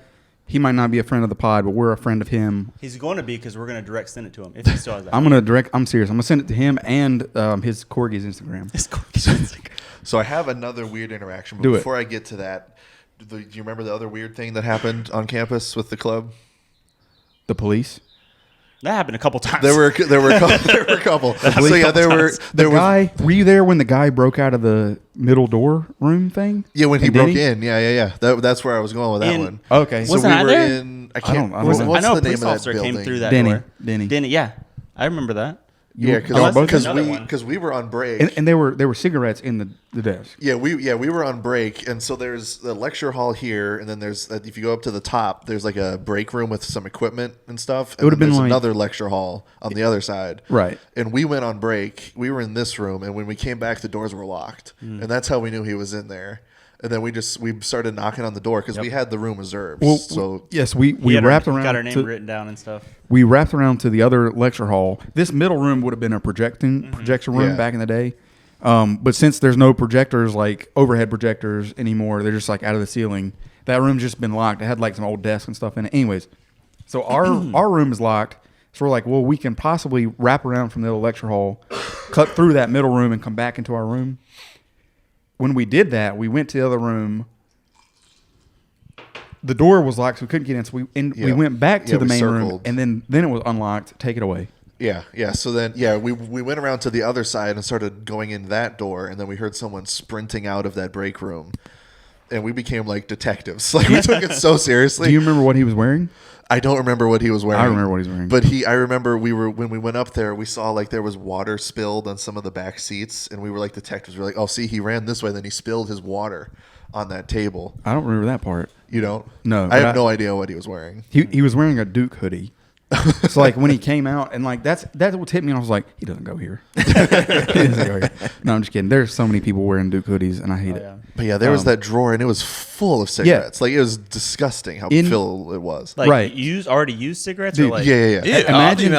C: he might not be a friend of the pod, but we're a friend of him.
B: He's going to be because we're going to direct send it to him if he still has that.
C: I'm serious. I'm gonna send it to him and his corgi's Instagram.
B: His corgi's like,
D: So I have another weird interaction. But
C: Do it.
D: before I get to that, do you remember the other weird thing that happened on campus with the club?
C: The police.
B: that happened a couple times.
D: There were a couple. So yeah, there was
C: Were you there when the guy broke out of the middle door room thing?
D: yeah when he
C: And did
D: broke in yeah. That's where I was going with that
B: In-
D: one.
C: Okay.
D: So
B: Wasn't
D: we
B: I
D: were
B: there?
D: in. I can't.
C: I don't
D: what's
C: know.
D: what's
B: I know
D: the
B: a
D: name
B: police
D: of that
B: officer
D: building?
B: came through that
C: Denny.
B: door.
C: Denny.
B: Yeah, I remember that.
D: Yeah,
C: Y'all both-
B: Another one.
D: because we were on break.
C: and there were cigarettes in the desk.
D: Yeah, we were on break, and so there's the lecture hall here, and then there's if you go up to the top, there's like a break room with some equipment and stuff. And
C: would've
D: then
C: been
D: there's
C: like-
D: another lecture hall on the other side,
C: Right.
D: And we went on break. We were in this room, and when we came back, the doors were locked, and that's how we knew he was in there. And then we started knocking on the door because we had the room reserved.
C: Well,
D: so
C: yes, we
B: He had her-
C: wrapped around.
B: got her name
C: to-
B: written down and stuff.
C: we wrapped around to the other lecture hall. This middle room would have been a projection room
D: Yeah.
C: back in the day. But since there's no projectors, like overhead projectors anymore, they're just like out of the ceiling. That room's just been locked. It had like some old desks and stuff in it. Anyways, So our room is locked. So we're like, well, we can possibly wrap around from the little lecture hall, cut through that middle room, and come back into our room. When we did that, we went to the other room. The door was locked, so we couldn't get in. So we went back to the main room, and then it was unlocked. Take it away.
D: Yeah. So then, we went around to the other side and started going in that door, and then we heard someone sprinting out of that break room, and we became like detectives. Like we took it so seriously.
C: Do you remember what he was wearing?
D: I don't remember what he was wearing.
C: I remember what he was wearing.
D: But I remember when we went up there, we saw like there was water spilled on some of the back seats, and we were like detectives. We were like, oh, see, he ran this way, then he spilled his water on that table.
C: I don't remember that part.
D: You don't?
C: No.
D: I have no idea what he was wearing.
C: He was wearing a Duke hoodie. So like when he came out, and like that's what hit me. I was like, he doesn't go here. He doesn't go here. No, I'm just kidding. There's so many people wearing Duke hoodies, and I hate it.
D: But yeah, there was that drawer, and it was full of cigarettes. Like it was disgusting how full it was.
B: Like
C: right.
B: already used cigarettes,
D: Dude,
B: or like
C: Imagine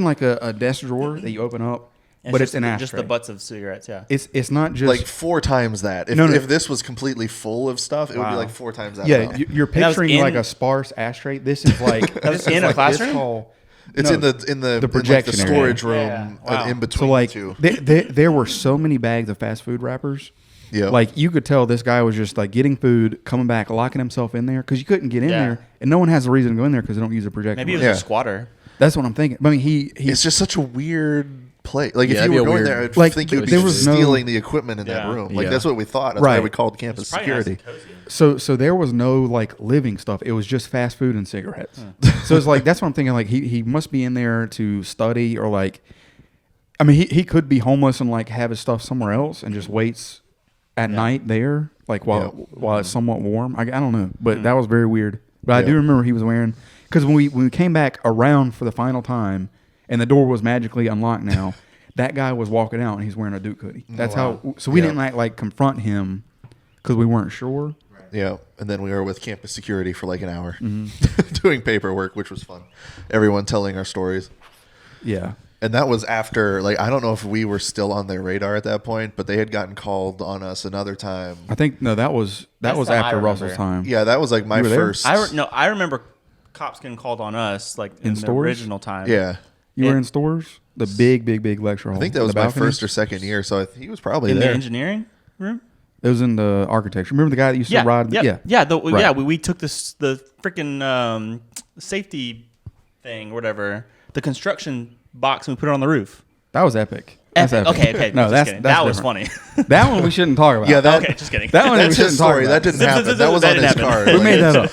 C: like a desk drawer that you open up. But it's an ashtray.
B: Just the butts of cigarettes, yeah.
C: It's not just
D: like 4 times that. If this was completely full of stuff, it would be like 4 times that.
C: Yeah, you're picturing like a sparse ashtray. This is like
B: this is in a classroom.
D: It's in the
C: projection
D: the storage room in between.
C: So like
D: the two.
C: there were so many bags of fast food wrappers.
D: Yeah,
C: like you could tell this guy was just like getting food, coming back, locking himself in there because you couldn't get in there, and no one has a reason to go in there because they don't use a projector.
B: Maybe he was a squatter.
C: That's what I'm thinking. But I mean,
D: it's just such a weird place. Like if you were going there, I'd think you'd be stealing the equipment in that room. Like that's what we thought. That's why we called campus security.
C: So there was no like living stuff. It was just fast food and cigarettes. So it's like that's what I'm thinking. Like he must be in there to study or like, I mean he could be homeless and like have his stuff somewhere else and just waits at night there like while it's somewhat warm. I don't know, but that was very weird. But I do remember he was wearing because when we came back around for the final time. And the door was magically unlocked now. That guy was walking out and he's wearing a Duke hoodie. That's how. So we didn't like confront him because we weren't sure.
D: Right. Yeah, and then we were with campus security for like an hour doing paperwork, which was fun. Everyone telling our stories.
C: Yeah.
D: And that was after, like, I don't know if we were still on their radar at that point, but they had gotten called on us another time.
C: I think that was after Russell's time.
D: Yeah, that was like my first.
B: I remember cops getting called on us like in the original time.
D: Yeah.
C: You were in stores? The big lecture hall.
D: I think that was my first or second year, so he was probably
B: in
D: there.
B: the engineering room.
C: It was in the architecture. Remember the guy that used to ride?
B: We took the freaking safety thing, or whatever, the construction box, and we put it on the roof.
C: That was epic.
B: That's epic. Okay.
C: No,
B: that was funny.
C: That one we shouldn't talk about.
D: Yeah,
B: okay, just kidding.
C: That one
D: that's
C: we
D: his
C: shouldn't talk
D: story.
C: about.
D: That didn't happen. That was on his card.
C: We made that up.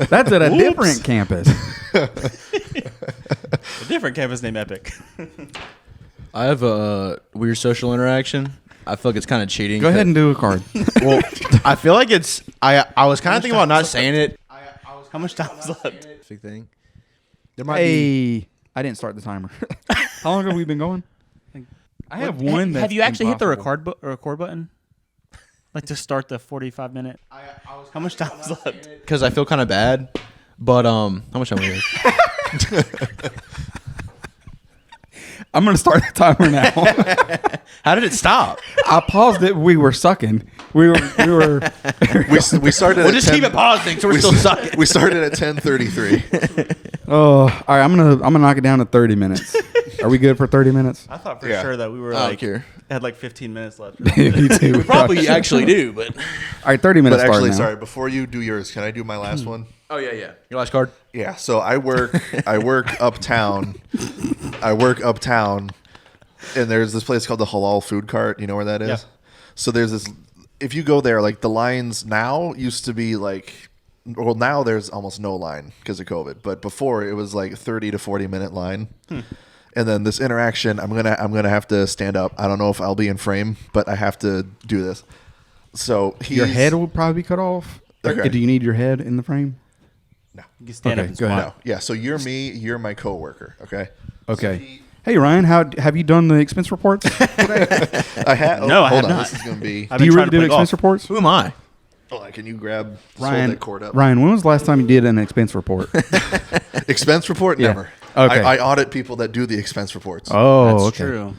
C: That's at a different campus.
B: A different campus named Epic.
A: I have a weird social interaction. I feel like it's kind of cheating.
C: Go ahead and do a card.
A: Well, I feel like it's. I was kind of thinking about not saying it.
B: How much time is left?
A: Thing. There might be.
C: I didn't start the timer. How long have we been going? I have one.
B: Have you actually hit the record button? Like to start the 45-minute. How much time is left?
A: Because I feel kind of bad. But how much time is it?
C: I'm gonna start the timer now.
A: How did it stop?
C: I paused it. We were sucking. We started.
A: We'll just keep it pausing, so we're still sucking.
D: We started at 10:33.
C: Oh, all right. I'm gonna knock it down to 30 minutes. Are we good for 30 minutes?
B: I thought for sure that we were had like 15 minutes left.
C: Me too.
A: We probably actually do, but
C: all right, 30 minutes.
D: But actually,
C: now.
D: sorry. Before you do yours, can I do my last one?
A: Oh yeah. Your last card.
D: Yeah. So I work uptown. And there's this place called the Halal Food Cart. You know where that is?
B: Yeah.
D: So there's this. If you go there, like the lines now used to be like. Well, now there's almost no line because of COVID. But before it was like 30 to 40 minute line. And then this interaction, I'm gonna have to stand up. I don't know if I'll be in frame, but I have to do this. So
C: your head will probably be cut off.
D: Okay.
C: Do you need your head in the frame?
D: No.
B: You can stand up and
C: go
B: squat.
C: ahead.
D: No. Yeah. So you're me. You're my coworker. Okay.
C: Okay. Hey Ryan, have you done the expense reports today?
D: I have.
B: No, I have
D: on.
B: not.
D: This is gonna be.
C: Do you really do expense reports?
A: Who am I?
D: Can you grab
C: Ryan?
D: that cord up?
C: Ryan, when was the last time you did an expense report?
D: Expense report?
C: Yeah.
D: Never.
C: Okay.
D: I audit people that do the expense reports.
C: Oh,
B: That's
C: okay.
B: true.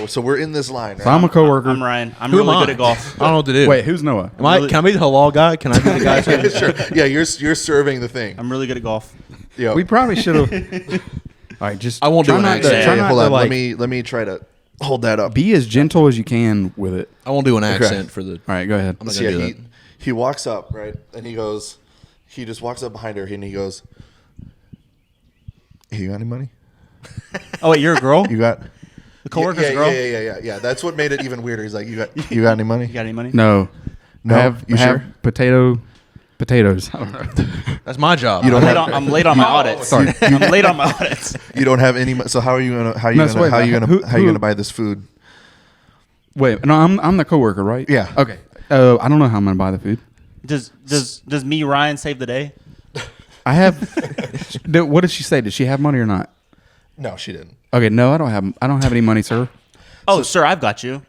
D: So we're in this line, right?
C: So I'm a coworker.
B: I'm Ryan. I'm
A: Who am
B: really
A: I?
B: good at golf.
A: I don't know what to do.
C: Wait, who's Noah?
A: Can I be the halal guy? Can I be the guy?
D: Sure. Yeah, you're serving the thing.
B: I'm really good at golf.
D: Yeah.
C: We probably should have. All right, just
A: I won't do
C: try
A: an
C: not to-
A: accent.
C: try
D: Hey,
C: not
D: hold
C: to,
D: on.
C: like,
D: Let me try to hold that up.
C: be as gentle as you can with it.
A: I won't do an accent for the.
C: All right, go ahead.
A: I'm not
D: So,
A: gonna
D: yeah,
A: do that.
D: he walks up, right? And he just walks up behind her and he goes, "Hey, you got any money?
B: Oh wait, you're a girl.
D: You got
B: The coworker's
D: yeah,
B: a girl.
D: yeah. That's what made it even weirder. He's like, "You got any money?"
B: You got any money?
C: No,
D: No?
C: I have,
D: You
C: I have
D: sure?
C: potatoes. I don't know.
A: That's my job.
D: You don't have
B: I'm late on my audits.
C: sorry.
B: I'm late on my audits.
D: you don't have any. So how are you gonna
C: No, so wait,
D: how you
C: who-
D: gonna buy this food?
C: Wait, no, I'm the coworker, right?
D: Yeah.
C: Okay. I don't know how I'm gonna buy the food.
B: Does me Ryan save the day?
C: I have. What did she say? Did she have money or not?
D: No, she didn't.
C: Okay, no, I don't have any money, sir.
B: Oh, sir, I've got you.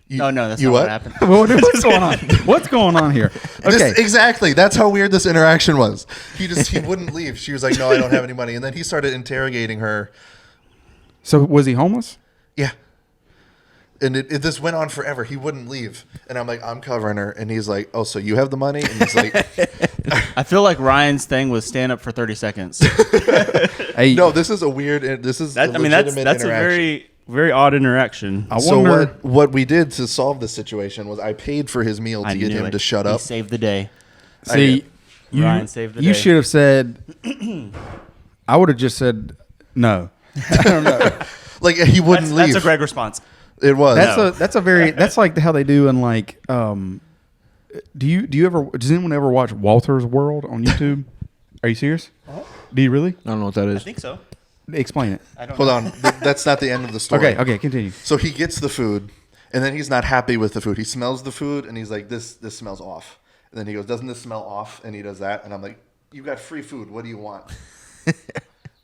D: You,
B: No, that's
D: you
B: not
D: what?
B: what happened.
C: What's going on? What's going on here? Okay.
D: Exactly. That's how weird this interaction was. He wouldn't leave. She was like, "No, I don't have any money," and then he started interrogating her.
C: So was he homeless?
D: Yeah. And this went on forever. He wouldn't leave. And I'm like, I'm covering her. And he's like, "Oh, so you have the money?" And he's like,
B: I feel like Ryan's thing was stand up for 30 seconds.
C: Hey,
D: "No, this is a weird, this is
B: That's
D: a legitimate
B: a
D: interaction."
B: very odd interaction.
C: I
D: So
C: wonder.
D: what we did to solve this situation was I paid for his meal to get him to shut
B: He
D: up.
B: saved the day.
C: See, you,
B: Ryan saved the
C: you
B: day.
C: should have said. I would have just said no. I don't know.
D: Like he wouldn't leave.
B: That's a Greg response.
D: It was.
C: That's a very that's like how they do in like do you ever does anyone ever watch Walter's World on YouTube? Are you serious? Do you really?
A: I don't know what that
B: I
A: is.
B: think so.
C: Explain it.
B: I don't
D: Hold
B: know.
D: on. That's not the end of the story.
C: Okay, continue.
D: So he gets the food, and then he's not happy with the food. He smells the food, and he's like, "This smells off." And then he goes, "Doesn't this smell off?" And he does that, and I'm like, "You got free food. What do you want?"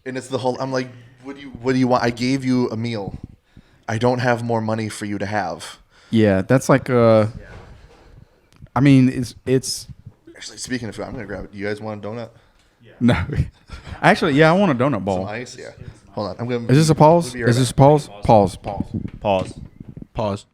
D: And it's the whole. I'm like, "What do you want? I gave you a meal. I don't have more money for you to have."
C: Yeah, that's like I mean, it's
D: Actually, speaking of food, I'm gonna grab it. You guys want a donut?
C: no. Actually, yeah, I want a donut
D: Some
C: ball.
D: ice? Yeah. Hold on. I'm gonna.
C: Is this a pause?
D: we'll be right
C: Is this
D: back.
C: pause? Pause.
B: Pause.
A: Pause.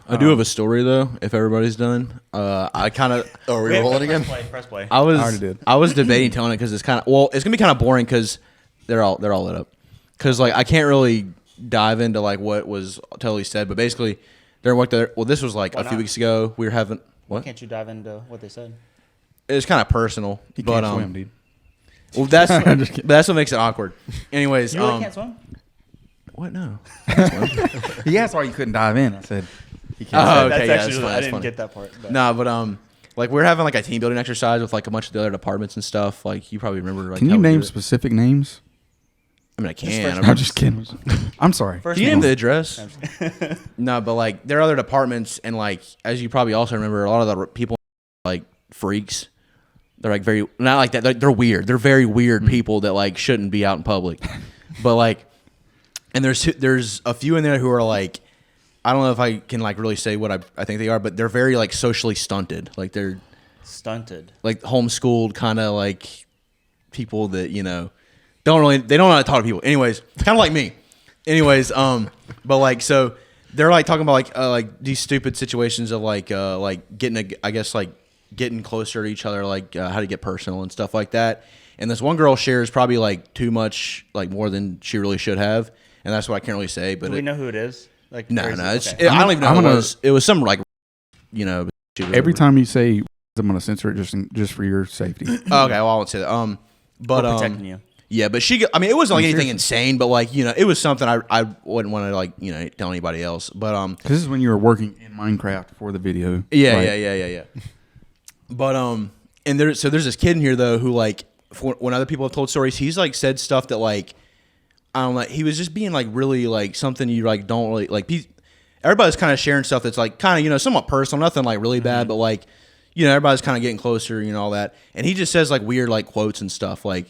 A: I do have a story though. If everybody's done, I kind of.
D: Oh, are we rolling again?
B: Press play.
A: I was.
C: already did.
A: I was debating telling it because it's kind of. Well, it's gonna be kind of boring because they're all lit up. Because like I can't really dive into like what was totally said, but basically during what the well, this was like a few
B: not?
A: weeks ago. We were having what?
B: Can't you dive into what they said?
A: It's kind of personal,
C: He
A: but
C: can't swim, dude.
A: well, that's what makes it awkward. Anyways,
B: You really can't swim?
A: what? No.
C: He asked why you couldn't dive in. I said he can't.
A: Oh,
B: That's
A: okay, yeah,
B: actually
A: that's fine,
B: I
A: that's
B: didn't
A: funny.
B: get that part. But.
A: No, but like we're having like a team building exercise with like a bunch of the other departments and stuff. Like you probably remember. Like,
C: Can
A: how
C: you
A: we
C: name
A: do it.
C: specific names?
A: I mean, I can.
C: I'm just kidding. I'm sorry.
B: First
A: Can you
B: name.
A: name the address? No, but like there are other departments, and like as you probably also remember, a lot of the people like freaks. They're like very not like that. They're weird. They're very weird people that like shouldn't be out in public. But like, and there's a few in there who are like, I don't know if I can like really say what I think they are, but they're very like socially stunted. Like they're
B: Stunted.
A: like homeschooled kind of like people that they don't know how to talk to people. Anyways, kind of like me. Anyways, but like so they're like talking about like these stupid situations of like getting getting closer to each other, like how to get personal and stuff like that. And this one girl shares probably like too much, like more than she really should have, and that's what I can't really say. But
B: Do we know who it is? Like
A: no,
B: or is
A: no,
B: it-
A: it's
B: okay.
A: I don't even know.
C: I'm
A: Who it
C: gonna-
A: was. It was some like
C: Every time you say, I'm going to censor it just for your safety.
A: Okay, well I won't say that. But
B: We're protecting you.
A: Yeah, but I mean, it wasn't like anything
C: seriously?
A: insane, but like it was something I wouldn't want to like tell anybody else. But
C: Because this is when you were working in Minecraft for the video.
A: yeah,
C: right?
A: yeah. But and there's this kid in here though who like when other people have told stories, he's like said stuff that like I don't know, he was just being like really like something you like don't really like. Everybody's kind of sharing stuff that's like kind of somewhat personal, nothing like really bad, but like everybody's kind of getting closer, all that. And he just says like weird like quotes and stuff like.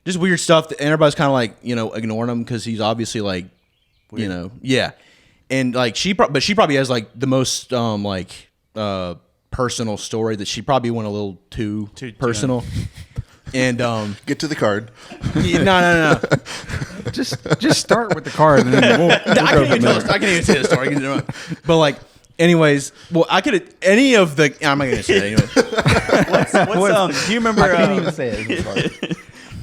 A: Just weird stuff, and everybody's kind of like ignoring him because he's obviously like, yeah, and like she probably has like the most personal story that she probably went a little too personal. And
D: Get to the card.
A: no.
C: Just start with the card, and then we'll
A: I can't even tell. I can't even say the story. But like, anyways, well, I could any of the. I'm not gonna say it anyway.
B: Do you remember?
C: I can't even say it. I'm sorry.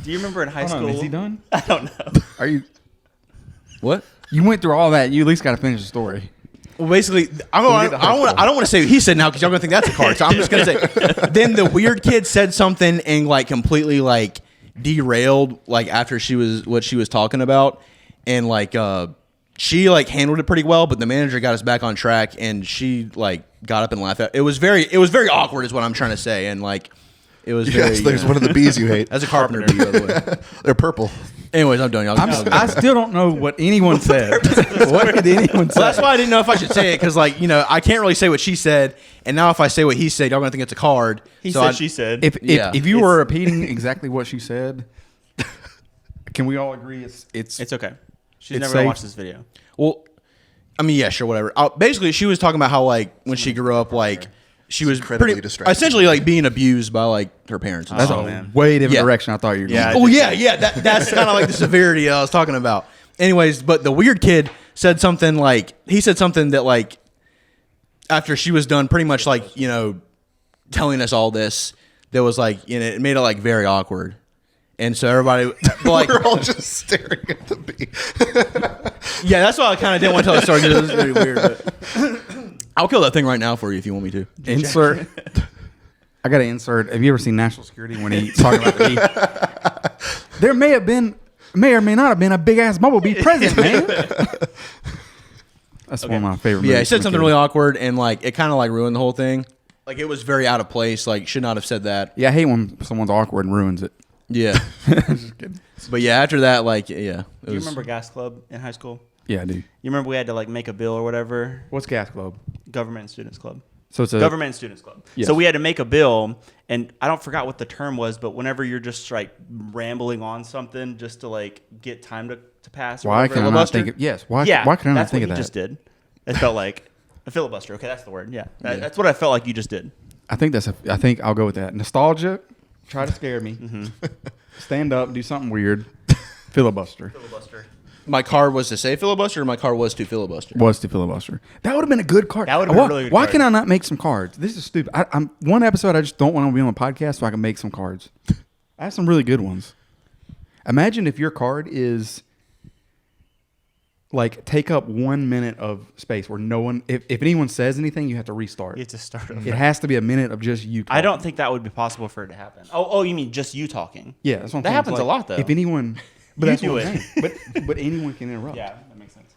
B: Do you remember in high
C: Hold on,
B: school?
C: is he done?
B: I don't know.
C: Are you?
A: What?
C: You went through all that. You at least got to finish the story.
A: Well, basically, I don't want to say what he said now because y'all gonna think that's a card. So I'm just gonna say. Then the weird kid said something and like completely like derailed like after she was talking about, and like she like handled it pretty well, but the manager got us back on track, and she like got up and laughed at it. Was very awkward, is what I'm trying to say, and like it was very.
D: Yes, there's one of the bees you hate.
A: That's a carpenter bee, by the way.
D: They're purple.
A: Anyways, I'm done. Y'all.
C: I still don't know what anyone said. What did anyone say?
A: Well, that's why I didn't know if I should say it because, like, you know, I can't really say what she said, and now if I say what he said, y'all gonna think it's a card.
B: He said, she said.
C: If you were repeating exactly what she said, can we all agree it's
B: okay. She's
C: it's
B: never
C: safe.
B: gonna watch this video.
A: Well, I mean, yeah, sure, whatever. Basically, she was talking about how like when she grew up, like she was
D: incredibly distracted.
A: essentially like being abused by like her parents. And
C: That's
A: stuff.
C: a
B: man.
C: way different
A: Yeah.
C: direction I thought you were
B: Yeah,
C: going.
A: Oh yeah. That's kind of like the severity I was talking about. Anyways, but the weird kid said something like that like after she was done, pretty much like telling us all this. That was like it made it like very awkward, and so everybody like
D: We're all just staring at the bee.
A: yeah, that's why I kind of didn't want to tell the story because it was very weird. But I'll kill that thing right now for you if you want me to.
C: Insert. I got to insert. Have you ever seen National Security when he's talking about the bee? There may or may not have been a big ass bumblebee present, man. That's one of my favorite.
A: Yeah, he
C: movies
A: said
C: from
A: something
C: a kid.
A: really awkward, and like it kind of like ruined the whole thing. Like it was very out of place. Like should not have said that.
C: Yeah, I hate when someone's awkward and ruins it.
A: Yeah, but yeah, after that, like yeah,
B: Do you remember Gas Club in high school?
C: Yeah, I do.
B: You remember we had to like make a bill or whatever?
C: What's Gas Club?
B: Government and Students Club.
C: So it's a
B: Government and Students Club.
C: Yes.
B: So we had to make a bill, and I don't forgot what the term was, but whenever you're just like rambling on something just to like get time to pass. Or
C: Why
B: whatever,
C: can I not
B: filibuster.
C: think of yes? Why
B: Yeah,
C: can I not
B: that's
C: think
B: what
C: of
B: you
C: that?
B: just did. It felt like a filibuster. Okay, that's the word. Yeah, that's what I felt like you just did.
C: I think I'll go with that. Nostalgia. Try to scare me. Stand up. Do something weird. Filibuster.
B: Filibuster.
A: my card was to say filibuster, or my card was to filibuster.
C: Was to filibuster. That would have been a good card.
B: That would have been a really good
C: Why
B: card.
C: can I not make some cards? This is stupid. I'm one episode. I just don't want to be on a podcast so I can make some cards. I have some really good ones. Imagine if your card is like take up 1 minute of space where no one, if anyone says anything, you have to restart.
B: You have to start over.
C: It has to be a minute of just you talking.
B: I don't think that would be possible for it to happen. Oh, you mean just you talking?
C: Yeah, that's what I'm
B: That
C: saying.
B: happens
C: It's
B: a lot, though.
C: If anyone, but
B: You
C: that's
B: do
C: what I'm
B: it.
C: saying. But anyone can interrupt.
B: Yeah, that makes sense.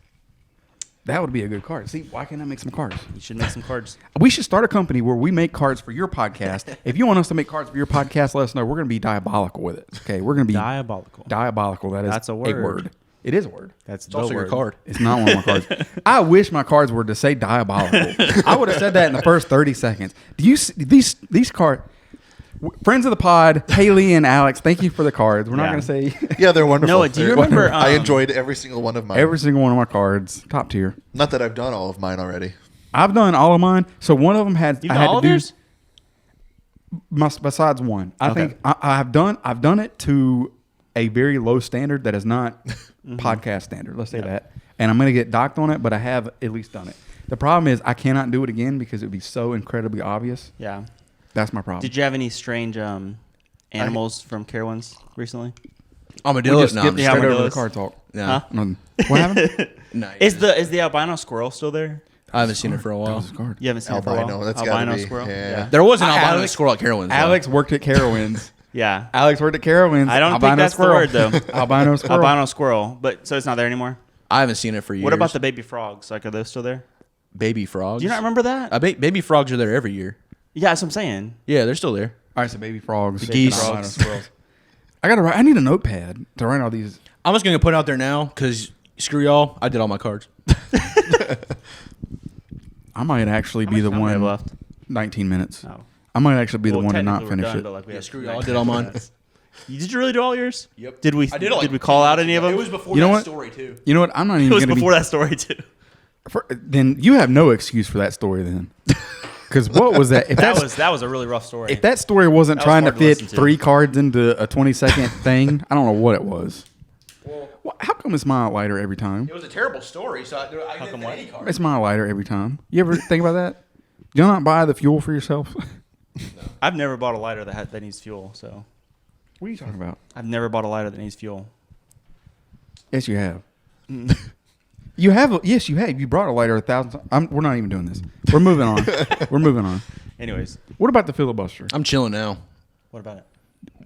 C: That would be a good card. See, why can't I make some cards?
B: You should make some cards.
C: We should start a company where we make cards for your podcast. If you want us to make cards for your podcast, let us know. We're going to be diabolical with it. Okay, we're going to be
B: Diabolical.
C: diabolical. That is
B: That's a word.
C: It is a word.
B: That's
A: It's also your card.
C: It's not one of my cards. I wish my cards were to say diabolical. I would have said that in the first 30 seconds. Do you see these cards? Friends of the pod, Haley and Alex, thank you for the cards. We're not
B: Yeah.
C: going to say
D: Yeah, they're wonderful.
B: Noah, do you
D: They're-
B: remember,
D: I enjoyed every single one of mine.
C: every single one of my cards. Top tier.
D: Not that I've done all of mine already.
C: I've done all of mine. So one of them had
B: You've
C: I
B: done
C: had
B: all
C: to
B: of
C: do
B: yours?
C: besides one. I
B: Okay.
C: think I've done it to a very low standard that is not podcast standard. Let's say that. And I'm going to get docked on it, but I have at least done it. The problem is I cannot do it again because it would be so incredibly obvious.
B: Yeah.
C: That's my problem.
B: Did you have any strange animals from Carowinds recently?
A: Armadillo.
C: just
A: No,
C: skip
A: I'm
C: straight
A: just
C: over the
B: armadillos.
C: card talk.
A: no.
B: Huh?
C: Nothing. What happened?
A: No,
B: Is the albino squirrel still there?
A: I haven't seen it for a
C: That
A: while.
C: was his card.
B: You haven't seen it for a
D: Albino,
B: while?
D: that's gotta
B: albino
D: be,
B: squirrel?
D: yeah.
A: There was an albino
C: Alex-
A: squirrel at Carowinds. though.
C: Alex worked at Carowinds.
B: Yeah.
C: Alex worked at Carowinds.
B: I don't
C: albino
B: think that's
C: squirrel.
B: the word, though.
C: Albino squirrel.
B: Albino squirrel. But so it's not there anymore?
A: I haven't seen it for years.
B: What about the baby frogs? Like, are those still there?
A: baby frogs?
B: Do you not remember that?
A: Baby frogs are there every year.
B: Yeah, that's what I'm saying.
A: Yeah, they're still there.
C: All right, so baby frogs.
A: The geese.
C: Albino squirrels. I need a notepad to write all these.
A: I'm just gonna put it out there now because screw y'all. I did all my cards.
C: I might actually be
B: much
C: the
B: time do we have
C: one.
B: left?
C: 19 minutes.
B: Oh.
C: I might actually be
B: Well,
C: the one to not
B: technically we're
C: finish
B: done,
C: it.
B: but, like, we have
A: screw y'all. I
B: 19
A: did all mine.
B: minutes. Did you really do all yours?
A: Yep.
B: Did we?
A: I did it like
B: Did we call out any of them?
A: It was before
C: You know
A: that
C: what?
A: story too.
C: You know what? I'm not
B: It
C: even
B: was
C: going to
B: before
C: be.
B: that story too.
C: Then you have no excuse for that story. Then Because what was that? If
B: That was a really rough story.
C: if that story wasn't
B: That was
C: trying to
B: hard to
C: fit
B: listen to.
C: 3 cards into a 20-second thing, I don't know what it was. Well, how come it's my lighter every time?
A: It was a terrible story, so I didn't
B: come
A: get
B: what?
A: any card.
C: It's my lighter every time. You ever think about that? Do you not buy the fuel for yourself?
B: I've never bought a lighter that needs fuel. So
C: What are you talking about?
B: I've never bought a lighter that needs fuel.
C: Yes, you have. You have. Yes, you have. You brought a lighter 1,000 times. We're not even doing this. We're moving on. We're moving on.
B: Anyways,
C: What about the filibuster?
A: I'm chilling now.
B: what about it?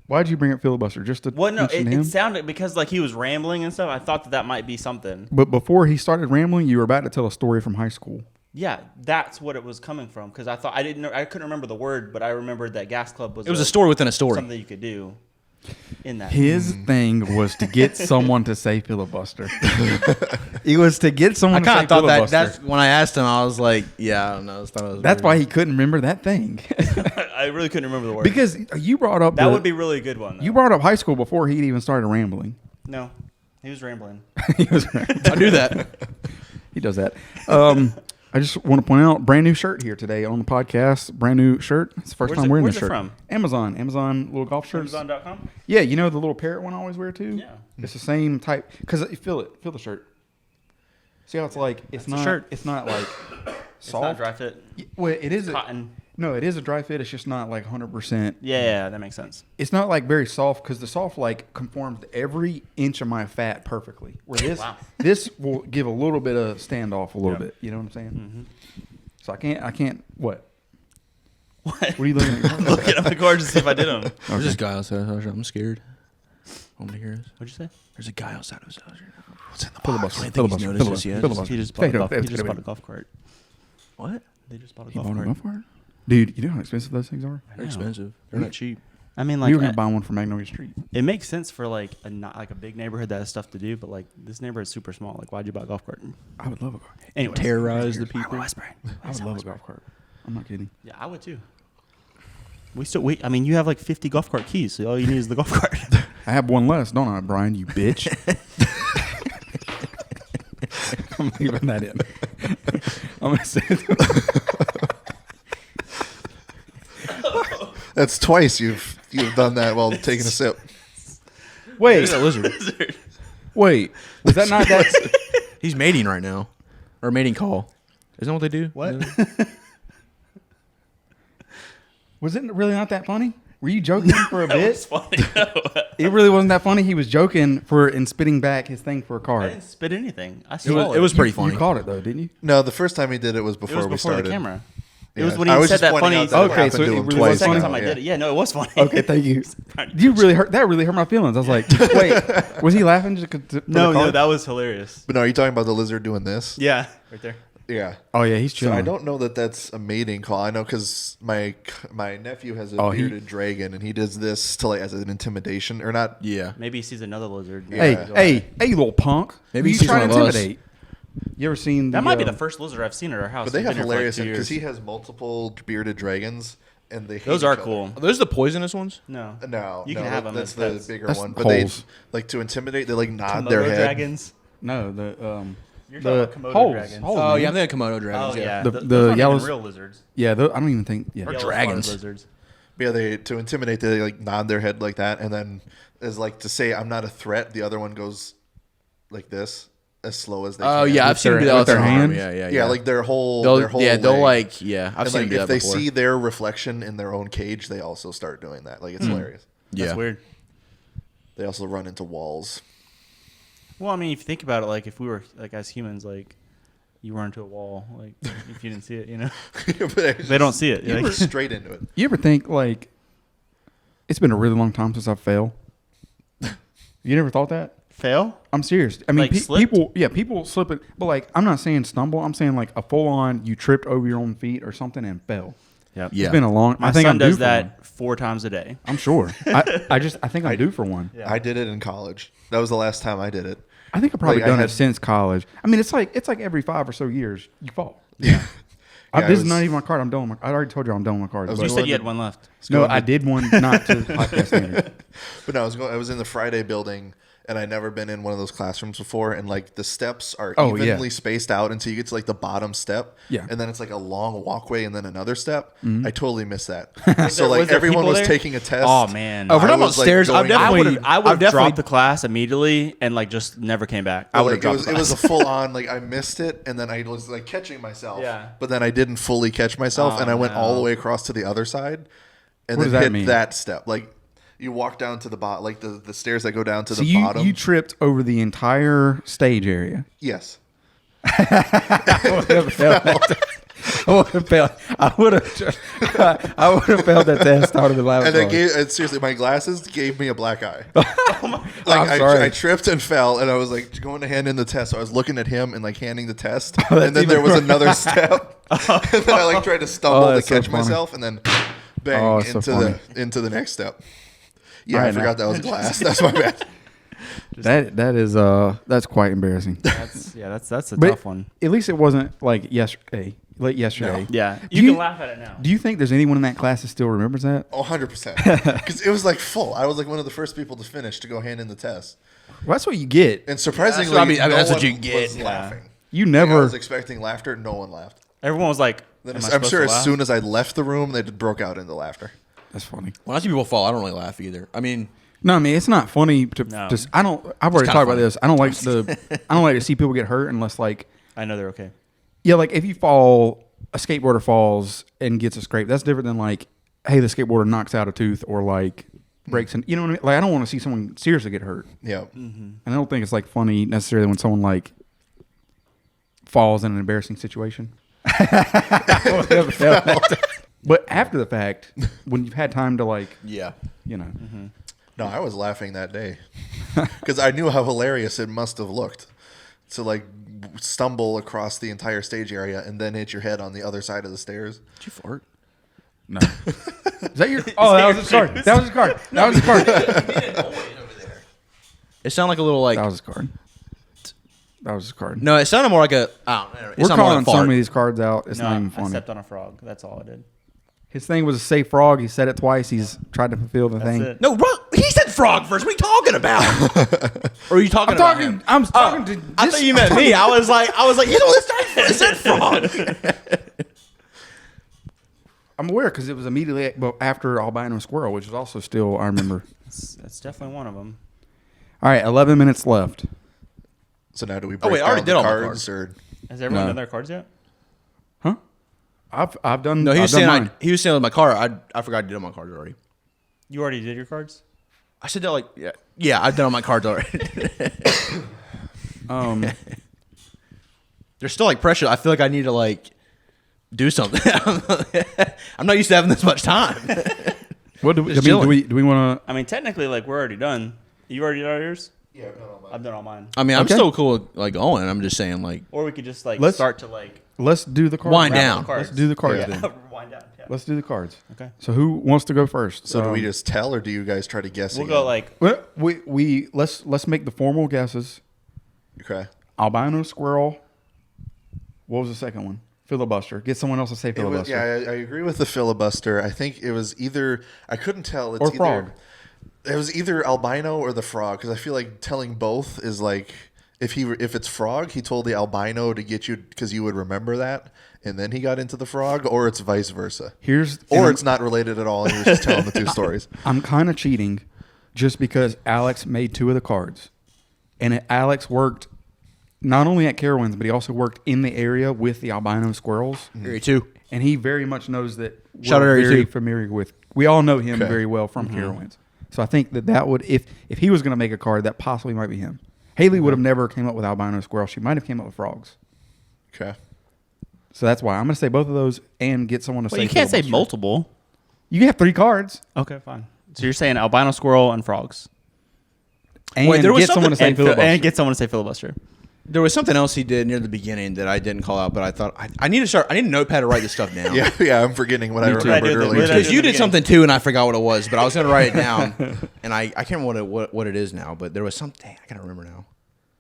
C: Why'd you bring up filibuster? Just to
B: Well, no,
C: mention him?
B: it sounded because like he was rambling and stuff. I thought that might be something.
C: But before he started rambling, you were about to tell a story from high school.
B: Yeah, that's what it was coming from. Because I thought I couldn't remember the word, but I remembered that Gas Club was.
A: It was a story within a story.
B: Something you could do. In that.
C: His thing was to get someone to say filibuster. It was to get
A: I
C: someone to
A: kind
C: say
A: of thought that.
C: filibuster.
A: That's when I asked him. I was like, "Yeah, I don't know."
C: That's why he couldn't remember that thing.
B: I really couldn't remember the word.
C: Because you brought up
B: that would be really a good one. Though.
C: you brought up high school before he'd even started rambling.
B: No, he was rambling.
C: He was rambling.
A: I do that.
C: He does that. I just want to point out, brand new shirt here today on the podcast. Brand new shirt. It's the first
B: Where's
C: time
B: it-
C: wearing
B: where's
C: this
B: it
C: shirt.
B: from?
C: Amazon little golf shirts.
B: Amazon.com?
C: Yeah, you know the little parrot one I always wear too.
B: Yeah.
C: It's the same type. Because feel the shirt. See how it's like it's
B: That's a
C: not.
B: shirt.
C: It's not like
B: It's
C: soft.
B: not dry fit.
C: Well, it is
B: Cotton.
C: No, it is a dry fit. It's just not like 100%.
B: Yeah, that makes sense.
C: It's not like very soft because the soft like conforms to every inch of my fat perfectly. Where this
B: Wow.
C: this will give a little bit of standoff a little
B: Yeah.
C: bit. You know what I'm saying?
B: Mm-hmm.
C: So I can't. What?
B: What?
C: What are you looking at?
B: Looking at the cards to see if I did them.
A: There's this guy outside. I'm scared. Want me to hear this?
B: What'd you say?
A: There's a guy outside of his house right now. What's in the
C: Filibuster.
A: I don't think he's noticed this yet.
C: Filibuster.
B: He just bought a
C: Fade
B: golf,
C: up.
B: he just bought a golf cart.
A: What?
B: They just bought a
C: You
B: golf
C: bought a
B: cart.
C: golf cart? Dude, you know how expensive those things are?
A: They're expensive. They're not cheap.
B: I mean,
C: We
B: like,
C: were gonna buy one from Magnolia Street.
B: it makes sense for like a big neighborhood that has stuff to do, but like this neighborhood's super small. Like, why'd you buy a golf cart?
C: I would love a golf.
B: Anyway,
A: Terrorize the people.
C: I would love a golf cart. I'm not kidding.
B: Yeah, I would too. I mean, you have like 50 golf cart keys, so all you need is the golf cart.
C: I have one less, don't I, Brian? You bitch. I'm leaving that in. I'm gonna say it.
D: That's twice you've done that while taking a sip.
C: Wait,
A: He's a lizard.
C: wait. Was that not that?
A: He's mating right now, or mating call. Isn't that what they do?
B: What?
C: Was it really not that funny? Were you joking for a
B: That
C: bit?
B: was funny.
C: It really wasn't that funny. He was joking and spitting back his thing for a
B: I
C: card.
B: didn't spit anything. I
A: It
B: swallowed
A: was pretty funny.
C: You caught it though, didn't you?
D: No, the first time he did it was
B: It
D: before
B: was
D: we
B: before
D: started.
B: the camera. It
D: Yeah.
B: was when
D: I
B: he
D: was
B: said
D: just
B: that
D: pointing
B: funny.
D: out that it
C: Okay,
D: happened
C: so
D: to
C: it
D: him
C: really
B: The
D: twice
C: was
B: second
C: funny?
B: time I
D: now,
B: did it. Yeah, no, it was funny.
C: Okay, thank you. You really hurt. That really hurt my feelings. I was like, wait, was he laughing just for the
B: No,
C: card?
B: that was hilarious.
D: But no, are you talking about the lizard doing this?
B: Yeah, right there.
D: Yeah.
C: Oh yeah, he's
D: So
C: chilling.
D: I don't know that that's a mating call. I know because my nephew has a
C: Oh, he-
D: bearded dragon, and he does this to like as an intimidation or not.
A: Yeah.
B: Maybe he sees another lizard.
C: Hey,
D: Yeah.
C: hey, little punk.
A: Maybe
C: you
A: he sees
C: trying to
A: one of us.
C: intimidate? You ever seen
B: That might be
C: uh,
B: the first lizard I've seen at our house.
D: But they
B: We've
D: have
B: been here for, like,
D: hilarious
B: 2
D: because
B: years.
D: he has multiple bearded dragons, and they hate
B: Those
D: each
B: are
D: other.
B: cool.
A: Are those the poisonous ones?
B: No,
D: No,
B: You can
D: no,
B: have them
D: That's
B: as
D: the
B: pets.
D: bigger
C: That's
D: one. But they
C: holes.
D: like to intimidate. They like nod
B: Komodo
D: their head.
B: dragons.
C: No, the
B: You're talking
C: the
B: about Komodo
C: holes.
B: dragons.
C: holes,
A: Oh
C: man.
A: yeah, I'm thinking Komodo dragons.
B: Oh yeah,
C: The-
B: Those
C: the
B: aren't even
C: yellows-
B: real lizards.
C: Yeah, I don't even think. Yeah,
B: Yellow
A: dragons.
B: spotted lizards.
D: Yeah, they to intimidate. They like nod their head like that, and then as like to say I'm not a threat. The other one goes like this, as slow as they
A: Oh
D: can.
A: yeah, I've
C: With
A: seen
C: their-
A: him do that
C: with their
A: with their
C: hand?
A: hand. Yeah.
D: Yeah, like their whole
A: they'll
D: their whole
A: they'll
D: leg.
A: like yeah. I've
D: And
A: seen
D: like
A: him do
D: if
A: that
D: they
A: before.
D: see their reflection in their own cage, they also start doing that. Like it's hilarious.
A: yeah.
B: That's weird.
D: They also run into walls.
B: Well, I mean, if you think about it, like if we were like as humans, like you run into a wall, like if you didn't see it, you know, they don't see it.
D: You
B: Like,
D: were straight into it.
C: You ever think like it's been a really long time since I fell? You never thought that?
B: fail?
C: I'm serious. I mean,
B: Like slipped?
C: people slip it, but like I'm not saying stumble. I'm saying like a full on you tripped over your own feet or something and fell.
B: Yep.
A: Yeah.
C: It's been a long.
B: My
C: I think
B: son
C: I'm due
B: does
C: for
B: that
C: one.
B: 4 times a day.
C: I'm sure. I think I'm due for one.
B: Yeah.
D: I did it in college. That was the last time I did it.
C: I think I've probably
D: Like, I
C: done
D: had-
C: it since college. I mean, it's like every 5 or so years you fall.
D: Yeah. Yeah,
C: This
D: I
C: is not
D: was-
C: even my card. I'm done. I already told you I'm done with my card.
D: was
B: You
D: going
B: said you
D: to-
B: had one left.
C: No,
D: going
C: I
D: to-
C: did one not to podcast standard.
D: But no, I was in the Friday building, and I'd never been in one of those classrooms before, and like the steps are
C: Oh,
D: evenly
C: yeah.
D: spaced out until you get to like the bottom step.
C: Yeah.
D: And then it's like a long walkway and then another step. I totally missed that. So
B: there-
D: like
B: was there
D: everyone
B: people
D: was
B: there?
D: taking a test.
B: Oh man.
A: Oh, if we're
D: I
A: talking about
D: was, like,
A: stairs,
D: going
A: I would
B: I
A: have
B: would
A: definitely
B: dropped the class immediately and like just never came back. I
D: But,
B: would
D: like,
B: have dropped
D: it was a full on like I missed it and then I was like catching myself.
B: Yeah.
D: But then I didn't fully catch myself
B: Oh,
D: and I went all
B: no.
D: the way across to the other side and
C: What does
D: then
C: that
D: hit
C: mean?
D: that step. Like you walk down to the bottom, like the stairs that go down to
C: So
D: the
C: you
D: bottom.
C: you tripped over the entire stage area.
D: Yes.
C: I would have failed. I would have failed that test. I would have been laughing.
D: And seriously, my glasses gave me a black eye.
C: I'm
D: Like
C: sorry.
D: I tripped and fell, and I was like going to hand in the test. So I was looking at him and like handing the test,
C: Oh, that's
D: and then
C: even
D: there was
C: worse.
D: another step, and then I like tried to stumble to
C: that's so
D: catch
C: funny.
D: myself, and then bang
C: Oh, it's so
D: into
C: funny.
D: the next step. Yeah,
C: All
D: I
C: right,
D: forgot
C: now.
D: that was glass. That's my bad.
C: that's quite embarrassing.
B: that's a
C: But
B: tough one.
C: at least it wasn't like yesterday. Late yesterday.
B: Yeah.
C: Do
B: You can laugh at it now.
C: Do you think there's anyone in that class that still remembers that?
D: 100%. Because it was like full. I was like one of the first people to finish to go hand in the test,
C: Well, that's what you get.
D: and surprisingly,
A: what I mean,
D: no
A: that's what
D: one
A: you get.
D: was
A: Yeah.
D: laughing.
C: You
D: I
C: never.
D: was expecting laughter. No one laughed.
B: Everyone was like,
D: Then
B: "Am I
D: I'm
B: supposed
D: sure
B: to
D: as
B: laugh?"
D: soon as I left the room, they broke out into laughter.
C: That's funny.
A: When I see people fall, I don't really laugh either. I mean,
C: No, I mean it's not funny to.
B: No.
C: Just I don't. I've already
A: kinda
C: talked about
A: funny.
C: this. I don't like I don't like to see people get hurt unless like
B: I know they're okay.
C: yeah, like if you fall, a skateboarder falls and gets a scrape. That's different than like, hey, the skateboarder knocks out a tooth or like breaks an. You know what I mean? Like I don't want to see someone seriously get hurt,
D: Yeah.
C: and I don't think it's like funny necessarily when someone like falls in an embarrassing situation. But after the fact, when you've had time to like,
A: yeah.
C: you know,
D: No, I was laughing that day because I knew how hilarious it must have looked to like stumble across the entire stage area and then hit your head on the other side of the stairs.
A: Did you fart?
C: no. Is that your? Oh, that was his card. That was his card. That was his card.
A: It sounded like a little like.
C: That was his card. That was his card.
A: No, it sounded more like a. I don't know. It
C: We're
A: sounded more
C: calling
A: like a
C: so
A: fart.
C: many of these cards out. It's
B: No,
C: not even
B: I
C: funny.
B: stepped on a frog. That's all I did.
C: His thing was a safe frog. He said it twice. He's tried to fulfill the
B: That's
C: thing.
B: it.
A: No, he said frog first. What are you talking about? Or are you talking
C: I'm
A: about
C: talking.
A: him?
C: I'm talking to.
A: I
C: this-
A: thought you meant me. I was like, he's the one that said frog.
C: I'm aware because it was immediately after albino squirrel, which is also still I remember.
B: That's definitely one of them.
C: All right, 11 minutes left.
D: So now do we break
A: wait, I already
D: down
A: did
D: the
A: all my
D: cards
A: cards.
D: or
B: Has everyone
C: No.
B: done their cards yet?
C: Huh? I've done.
A: No, he was
C: I've done
A: saying
C: mine.
A: he was saying with my car. I forgot I did all my cards already.
B: You already did your cards?
A: I said that like yeah I've done all my cards already. There's still like pressure. I feel like I need to like do something. I'm not used to having this much time.
C: What do we? I
A: Just
C: mean, do
A: chilling.
C: we want to?
B: I mean, technically, like we're already done. You already done yours?
D: yeah, I've done all mine.
B: I've done all mine.
A: I mean, I'm
C: Okay.
A: still cool with, like going. I'm just saying like
B: Or we could just like
C: Let's-
B: start to like
C: Let's do the cards.
A: Wind
C: Let's
A: down.
B: cards.
C: do the cards
D: Yeah.
C: then.
B: wind down. Yeah.
C: Let's do the cards.
B: Okay.
C: So who wants to go first?
D: So do we just tell or do you guys try to guess?
B: We'll
D: again?
B: go like
C: Well, we let's make the formal guesses.
D: Okay.
C: Albino squirrel. What was the second one? Filibuster. Get someone else to say
D: It was,
C: filibuster.
D: yeah, I agree with the filibuster. I think it was either I couldn't tell. It's
C: Or
D: either,
C: frog.
D: It was either albino or the frog because I feel like telling both is like if it's frog, he told the albino to get you because you would remember that, and then he got into the frog, or it's vice versa, or it's not related at all. And he was just telling the two stories.
C: I'm kind of cheating, just because Alex made two of the cards, and Alex worked not only at Carowinds, but he also worked in the area with the albino squirrels,
A: Area 2.
C: and he very much knows that
A: Shout out
C: we're
A: Area
C: very
A: 2.
C: familiar with. We all know him
D: Okay.
C: very well from Carowinds, so I think that would if he was going to make a card, that possibly might be him. Haley would have never came up with albino squirrel. She might have came up with frogs.
D: Okay.
C: So that's why I'm going to say both of those and get someone to say.
B: Well, you can't say
C: filibuster.
B: multiple.
C: You have 3 cards.
B: Okay, fine. So you're saying albino squirrel and frogs,
C: And
A: Wait, there was
C: get someone to say
B: and,
C: filibuster.
B: and get someone to say filibuster.
A: There was something else he did near the beginning that I didn't call out, but I thought I need to I need a notepad to write this stuff down.
D: Yeah, I'm forgetting what I
C: Me too.
D: remembered
B: What did I do
D: earlier.
B: what did I
A: Because
B: do
A: you
B: in the
A: did something too, and I forgot what it was, but I was going to write it down, and I can't remember what it is now. But there was something I can't remember now.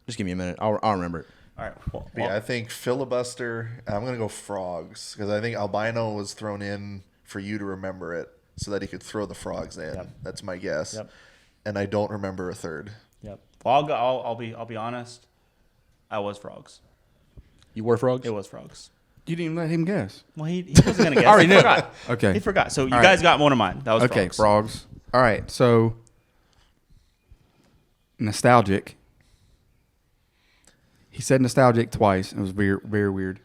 A: Just give me a minute. I'll remember it.
B: All right. Well,
D: Yeah, I think filibuster. I'm gonna go frogs because I think albino was thrown in for you to remember it so that he could throw the frogs in.
B: Yep.
D: That's my guess.
B: Yep.
D: And I don't remember a third.
B: Yep. Well, I'll be honest. I was frogs.
A: You were frogs?
B: It was frogs.
C: You didn't even let him guess.
B: Well, he wasn't gonna guess.
A: already
B: He
A: knew.
B: forgot.
C: Okay.
B: He forgot. So you
C: All right.
B: guys got one of mine. That was
C: Okay,
B: frogs.
C: frogs. All right, so nostalgic. He said nostalgic twice. It was very, very weird.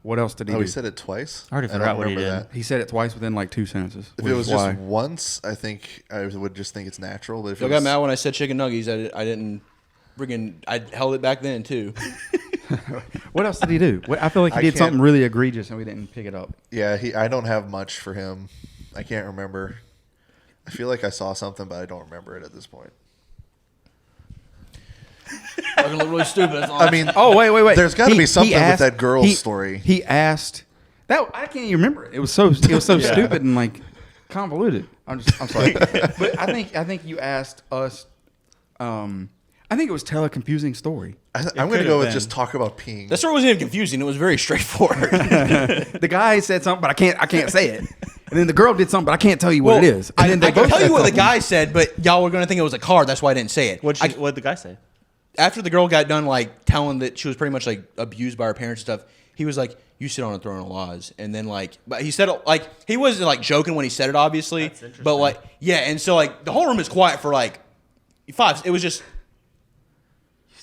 C: What else did he do?
D: He said it twice.
B: I already
D: don't
B: forgot what he
D: remember
B: did.
D: that.
C: He said it twice within like 2 sentences.
D: If
C: which
D: it was
C: is why.
D: just once, I think I would just think it's natural. But if
A: Y'all
D: it
A: got
D: was,
A: mad when I said chicken nuggets. I didn't friggin' I held it back then too.
C: What else did he do? I feel like he
D: I
C: did
D: can't-
C: something really egregious and we didn't pick it up.
D: yeah, I don't have much for him. I can't remember. I feel like I saw something, but I don't remember it at this point.
A: I look really stupid.
D: I mean,
C: Oh wait!
D: There's got to be something with
C: asked-
D: that girl's story.
C: He asked that I can't even remember it. It was so stupid and like convoluted. I'm sorry, but I think you asked us. I think it was tell a confusing story.
D: I'm
B: could
D: going to
B: have
D: go with
B: been.
D: just talk about peeing.
A: that story wasn't even confusing. It was very straightforward.
C: The guy said something, but I can't say it. And then the girl did something, but I can't tell you what it is. And
A: I
C: then they
A: can
C: both
A: tell
C: said
A: you what the
C: something.
A: guy said, but y'all were gonna think it was a card. That's why I didn't say it.
B: What'd the guy say?
A: After the girl got done like telling that she was pretty much like abused by her parents and stuff, he was like, "You sit on a throne of laws," and then like, but he said it like he wasn't like joking when he said it, obviously.
B: That's interesting.
A: But like, yeah, and so like the whole room is quiet for like 5. It was just.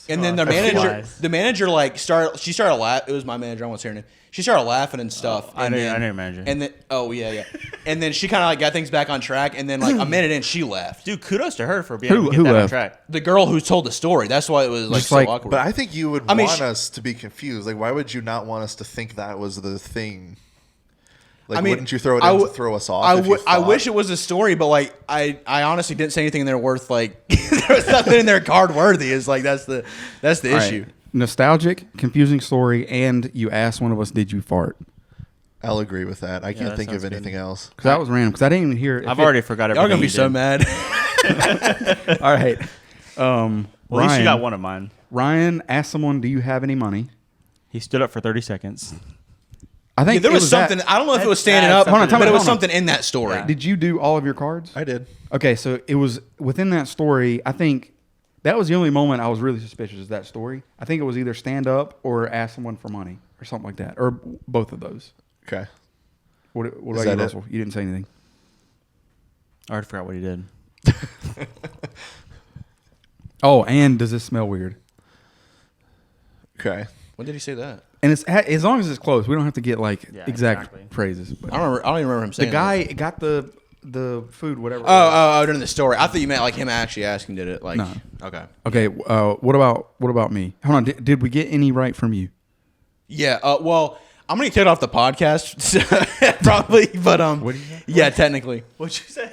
A: And then the manager like started laughing. It was my manager. I won't say her name. She started laughing and stuff.
B: I
A: and
B: knew-
A: then-
B: I knew your manager.
A: And then yeah. And then she kind of like got things back on track. And then like a minute in, she left.
B: Dude, kudos to her for being able to
C: Who
B: get that on
C: left?
B: track.
A: The girl who told the story. That's why it was like
C: Just
A: so
C: like-
A: awkward.
D: But I think you would
A: I mean,
D: want
A: she-
D: us to be confused. Like, why would you not want us to think that was the thing? Like,
A: I mean,
D: wouldn't you throw it
A: I
D: in
A: w-
D: to throw us off?
A: I
D: if you
A: would- I
D: thought-
A: wish it was a story, but like I honestly didn't say anything in there worth like there was nothing in there card worthy. Is like that's the
C: All right.
A: issue.
C: Nostalgic, confusing story, and you asked one of us, "Did you fart?"
D: I'll agree with that. I can't
B: that
D: think of
B: sounds good.
D: anything else.
C: Because that was random. Because I didn't even hear.
B: I've already forgot everything.
A: Y'all gonna be
B: you
A: so
B: did.
A: mad.
C: All right.
B: Well, at least
C: Ryan,
B: you got one of mine.
C: Ryan asked someone, "Do you have any money?"
B: He stood up for 30 seconds.
C: I think
A: There
C: it
A: was
C: that-
A: something. I don't know if it was
B: That's-
A: standing
B: that's
A: up,
B: something to
A: but
B: do.
A: it was
C: Hold on.
A: something in that story.
B: Yeah.
C: Did you do all of your cards?
D: I did.
C: Okay, so it was within that story. I think that was the only moment I was really suspicious of that story. I think it was either stand up or ask someone for money or something like that, or both of those.
D: Okay.
C: What
D: Is
C: about you,
D: that it?
C: Russell? You didn't say anything.
B: I already forgot what he did.
C: Oh, and does this smell weird?
D: Okay.
A: When did he say that?
C: And it's as long as it's close, we don't have to get like
B: Yeah,
C: exact
B: exactly.
C: phrases. But
A: I don't even remember him
C: the
A: saying.
C: guy got the food, whatever.
A: Oh, during the story. I thought you meant like him actually asking. Did it like?
C: No.
A: Okay.
C: Okay. What about me? Hold on. Did we get any right from you?
A: Yeah. Well, I'm gonna get kicked off the podcast probably, but
C: What did you say?
A: yeah, technically,
B: What'd you say?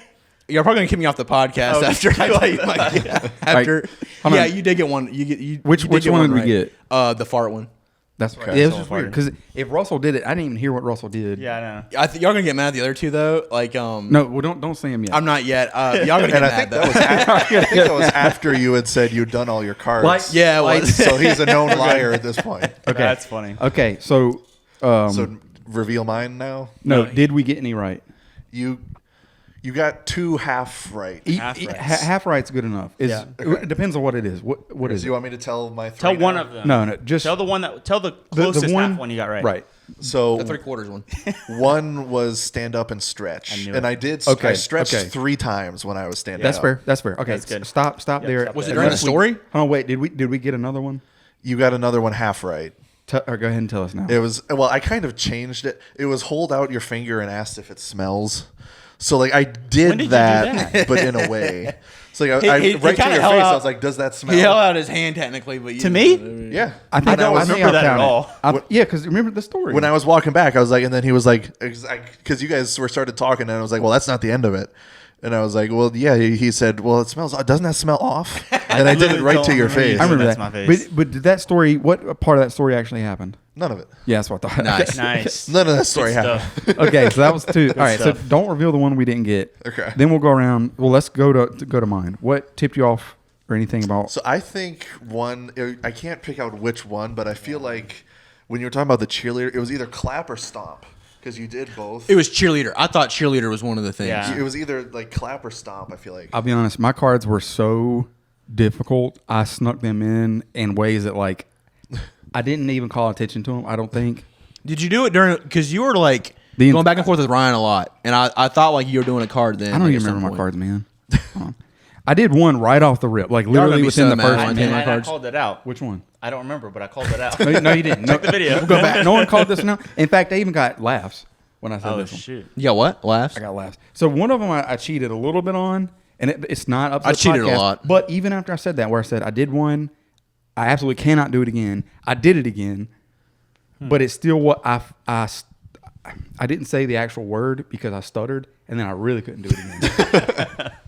A: you're probably gonna kick me off the podcast
B: Oh,
A: after I tell you like after.
C: hold
A: Yeah,
C: on.
A: you did get one. You get you.
C: Which
A: you did
C: one did we
A: right.
C: get?
A: The fart one.
C: That's
D: Okay.
C: yeah. It was
B: So
C: just weird
B: farted.
C: because if Russell did it, I didn't even hear what Russell did.
B: Yeah, I know.
A: I think y'all gonna get mad at the other two though. Like
C: No, well, don't say him yet.
A: I'm not yet. Y'all gonna get
D: And I
A: mad
D: think
A: though.
D: that was I think that was after you had said you'd done all your cards.
C: Like-
A: yeah, it was.
D: So he's a known liar at this point.
C: Okay.
B: That's funny.
C: Okay. So,
D: So reveal mine now.
C: no, did we get any right?
D: You got 2 half right.
B: Half rights.
C: Half right's good enough.
B: Yeah.
C: It depends on what it is. What is
D: Do
C: it?
D: you want me to tell my 3
B: Tell
D: now?
B: one of them.
C: No, just
B: Tell the
C: the
B: closest half one you got right.
C: Right.
D: So
A: The 3/4 one.
D: one was stand up and stretch,
B: I knew
D: and
B: it.
D: I did.
C: Okay,
D: I stretched
C: okay.
D: 3 times when I was standing
C: That's
D: up.
C: fair. That's fair. Okay.
B: That's good.
C: Stop
B: Yeah,
C: there.
B: stop
A: Was it
B: there.
A: during the
C: Unless we-
A: story?
C: Hold on. Wait. Did we get another one?
D: You got another one half right.
C: Or go ahead and tell us now.
D: It was I kind of changed it. It was hold out your finger and asked if it smells. So like I
B: When
D: did
B: did you do
D: that,
B: that?
D: but in a way. So like
A: He
D: right to your
A: kinda
D: face,
A: held
D: I
A: out-
D: was like, "Does that smell?"
A: He held out his hand technically, but you
B: To me?
D: Yeah,
C: I think
B: don't
C: I think
B: remember
C: I'll
B: that at
C: count it.
B: all.
C: Yeah, because remember the story.
D: when I was walking back, I was like, and then he was like, because you guys started talking, and I was like, well, that's not the end of it. And I was like, well, yeah. He said, well, it smells. Doesn't that smell off? And I did it right to your face.
C: I remember
B: That's
C: that.
B: my face.
C: But did that story? What part of that story actually happened?
D: None of it.
C: Yeah, that's what I thought.
A: Nice.
B: Nice.
D: None of that story
B: Good
D: happened.
B: stuff.
C: Okay, so that was 2. All right,
B: stuff.
C: so don't reveal the one we didn't get.
D: Okay.
C: Then we'll go around. Well, let's go to mine. What tipped you off or anything about?
D: So I think I can't pick out which one, but I feel like when you were talking about the cheerleader, it was either clap or stomp because you did both.
A: It was cheerleader. I thought cheerleader was one of the things.
B: Yeah.
D: It was either like clap or stomp. I feel like.
C: I'll be honest. My cards were so difficult, I snuck them in ways that like I didn't even call attention to them. I don't think.
A: Did you do it during? Because you were like
C: The-
A: going back and forth with Ryan a lot, and I thought like you were doing a card then.
C: I don't
A: like,
C: even
A: at some
C: remember my
A: point.
C: cards, man. Hold on. I did one right off the rip, like
A: Y'all gonna
C: literally
A: be
C: within
A: so
C: the
A: mad
C: first
A: when I
C: 10
A: take my
B: I
A: cards.
B: called it out.
C: Which one?
B: I don't remember, but I called it out.
C: No, you didn't.
B: Check the video.
C: We'll go back. No one called this one out. In fact, I even got laughs when I said
B: Oh
C: this one.
B: shoot!
A: You got what? Laughs?
C: I got laughs. So one of them I cheated a little bit on, and it's not up to
A: I
C: the
A: cheated a
C: podcast,
A: lot.
C: But even after I said that, where I said I did one, I absolutely cannot do it again. I did it again, but it's still what I didn't say the actual word because I stuttered, and then I really couldn't do it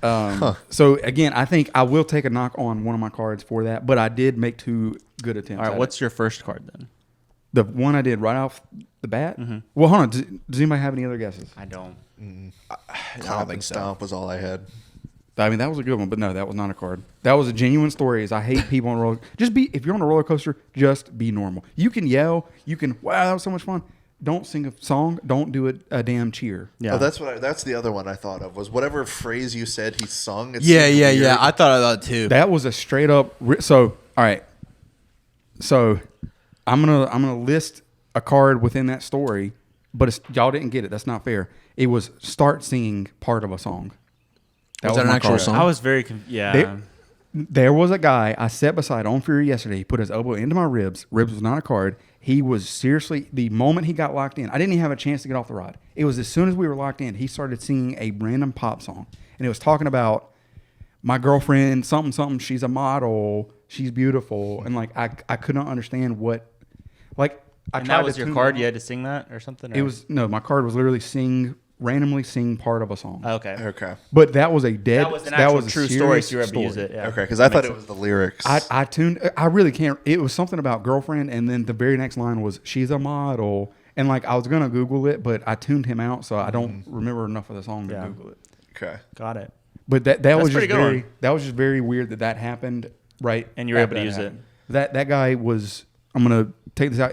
C: again. So again, I think I will take a knock on one of my cards for that, but I did make 2 good attempts.
B: All right,
C: at
B: what's
C: it.
B: your first card then?
C: The one I did right off the bat? Well, hold on. Does anybody have any other guesses?
B: I don't.
D: Cop and Stomp was all I had.
C: I mean, that was a good one, but no, that was not a card. That was a genuine story. Is I hate people on a roller. If you're on a roller coaster, just be normal. You can yell. You can, wow, that was so much fun. Don't sing a song. Don't do a damn cheer.
B: Yeah.
D: Oh, that's the other one I thought of was whatever phrase you said he sung. It
A: Yeah,
D: seemed
A: yeah,
D: weird.
A: yeah. I thought of that too.
C: That was a straight up. So, all right. So, I'm gonna list a card within that story, but y'all didn't get it. That's not fair. It was start singing part of a song.
A: Was that an
C: my
A: actual
C: card.
A: song?
B: I was very yeah.
C: There was a guy I sat beside on Fury yesterday. He put his elbow into my ribs. Ribs was not a card. He was seriously, the moment he got locked in, I didn't even have a chance to get off the ride. It was as soon as we were locked in, he started singing a random pop song. And it was talking about my girlfriend, something, something, she's a model, she's beautiful. And like, I could not understand what, like, I
B: And
C: tried
B: that
C: to
B: was your
C: tune
B: card.
C: it
B: You
C: out.
B: had to sing that or something.
C: It was, no, my card was literally randomly sing part of a song.
B: okay.
D: Okay.
C: But that was a dead,
B: That was an actual
C: a
B: true story,
C: serious
B: so you were able to use
C: story.
B: it. Yeah.
D: Okay, because I thought it was the lyrics.
C: I tuned. I really can't. It was something about girlfriend, and then the very next line was she's a model, and like I was gonna Google it, but I tuned him out, so I don't remember enough of the song to
B: Yeah.
C: Google it.
D: Okay.
B: Got it.
C: But that was just
B: pretty good
C: very
B: one.
C: that was just very weird that happened right.
B: And you were
C: after
B: able to
C: that
B: use
C: happened. That guy was. I'm gonna take this out.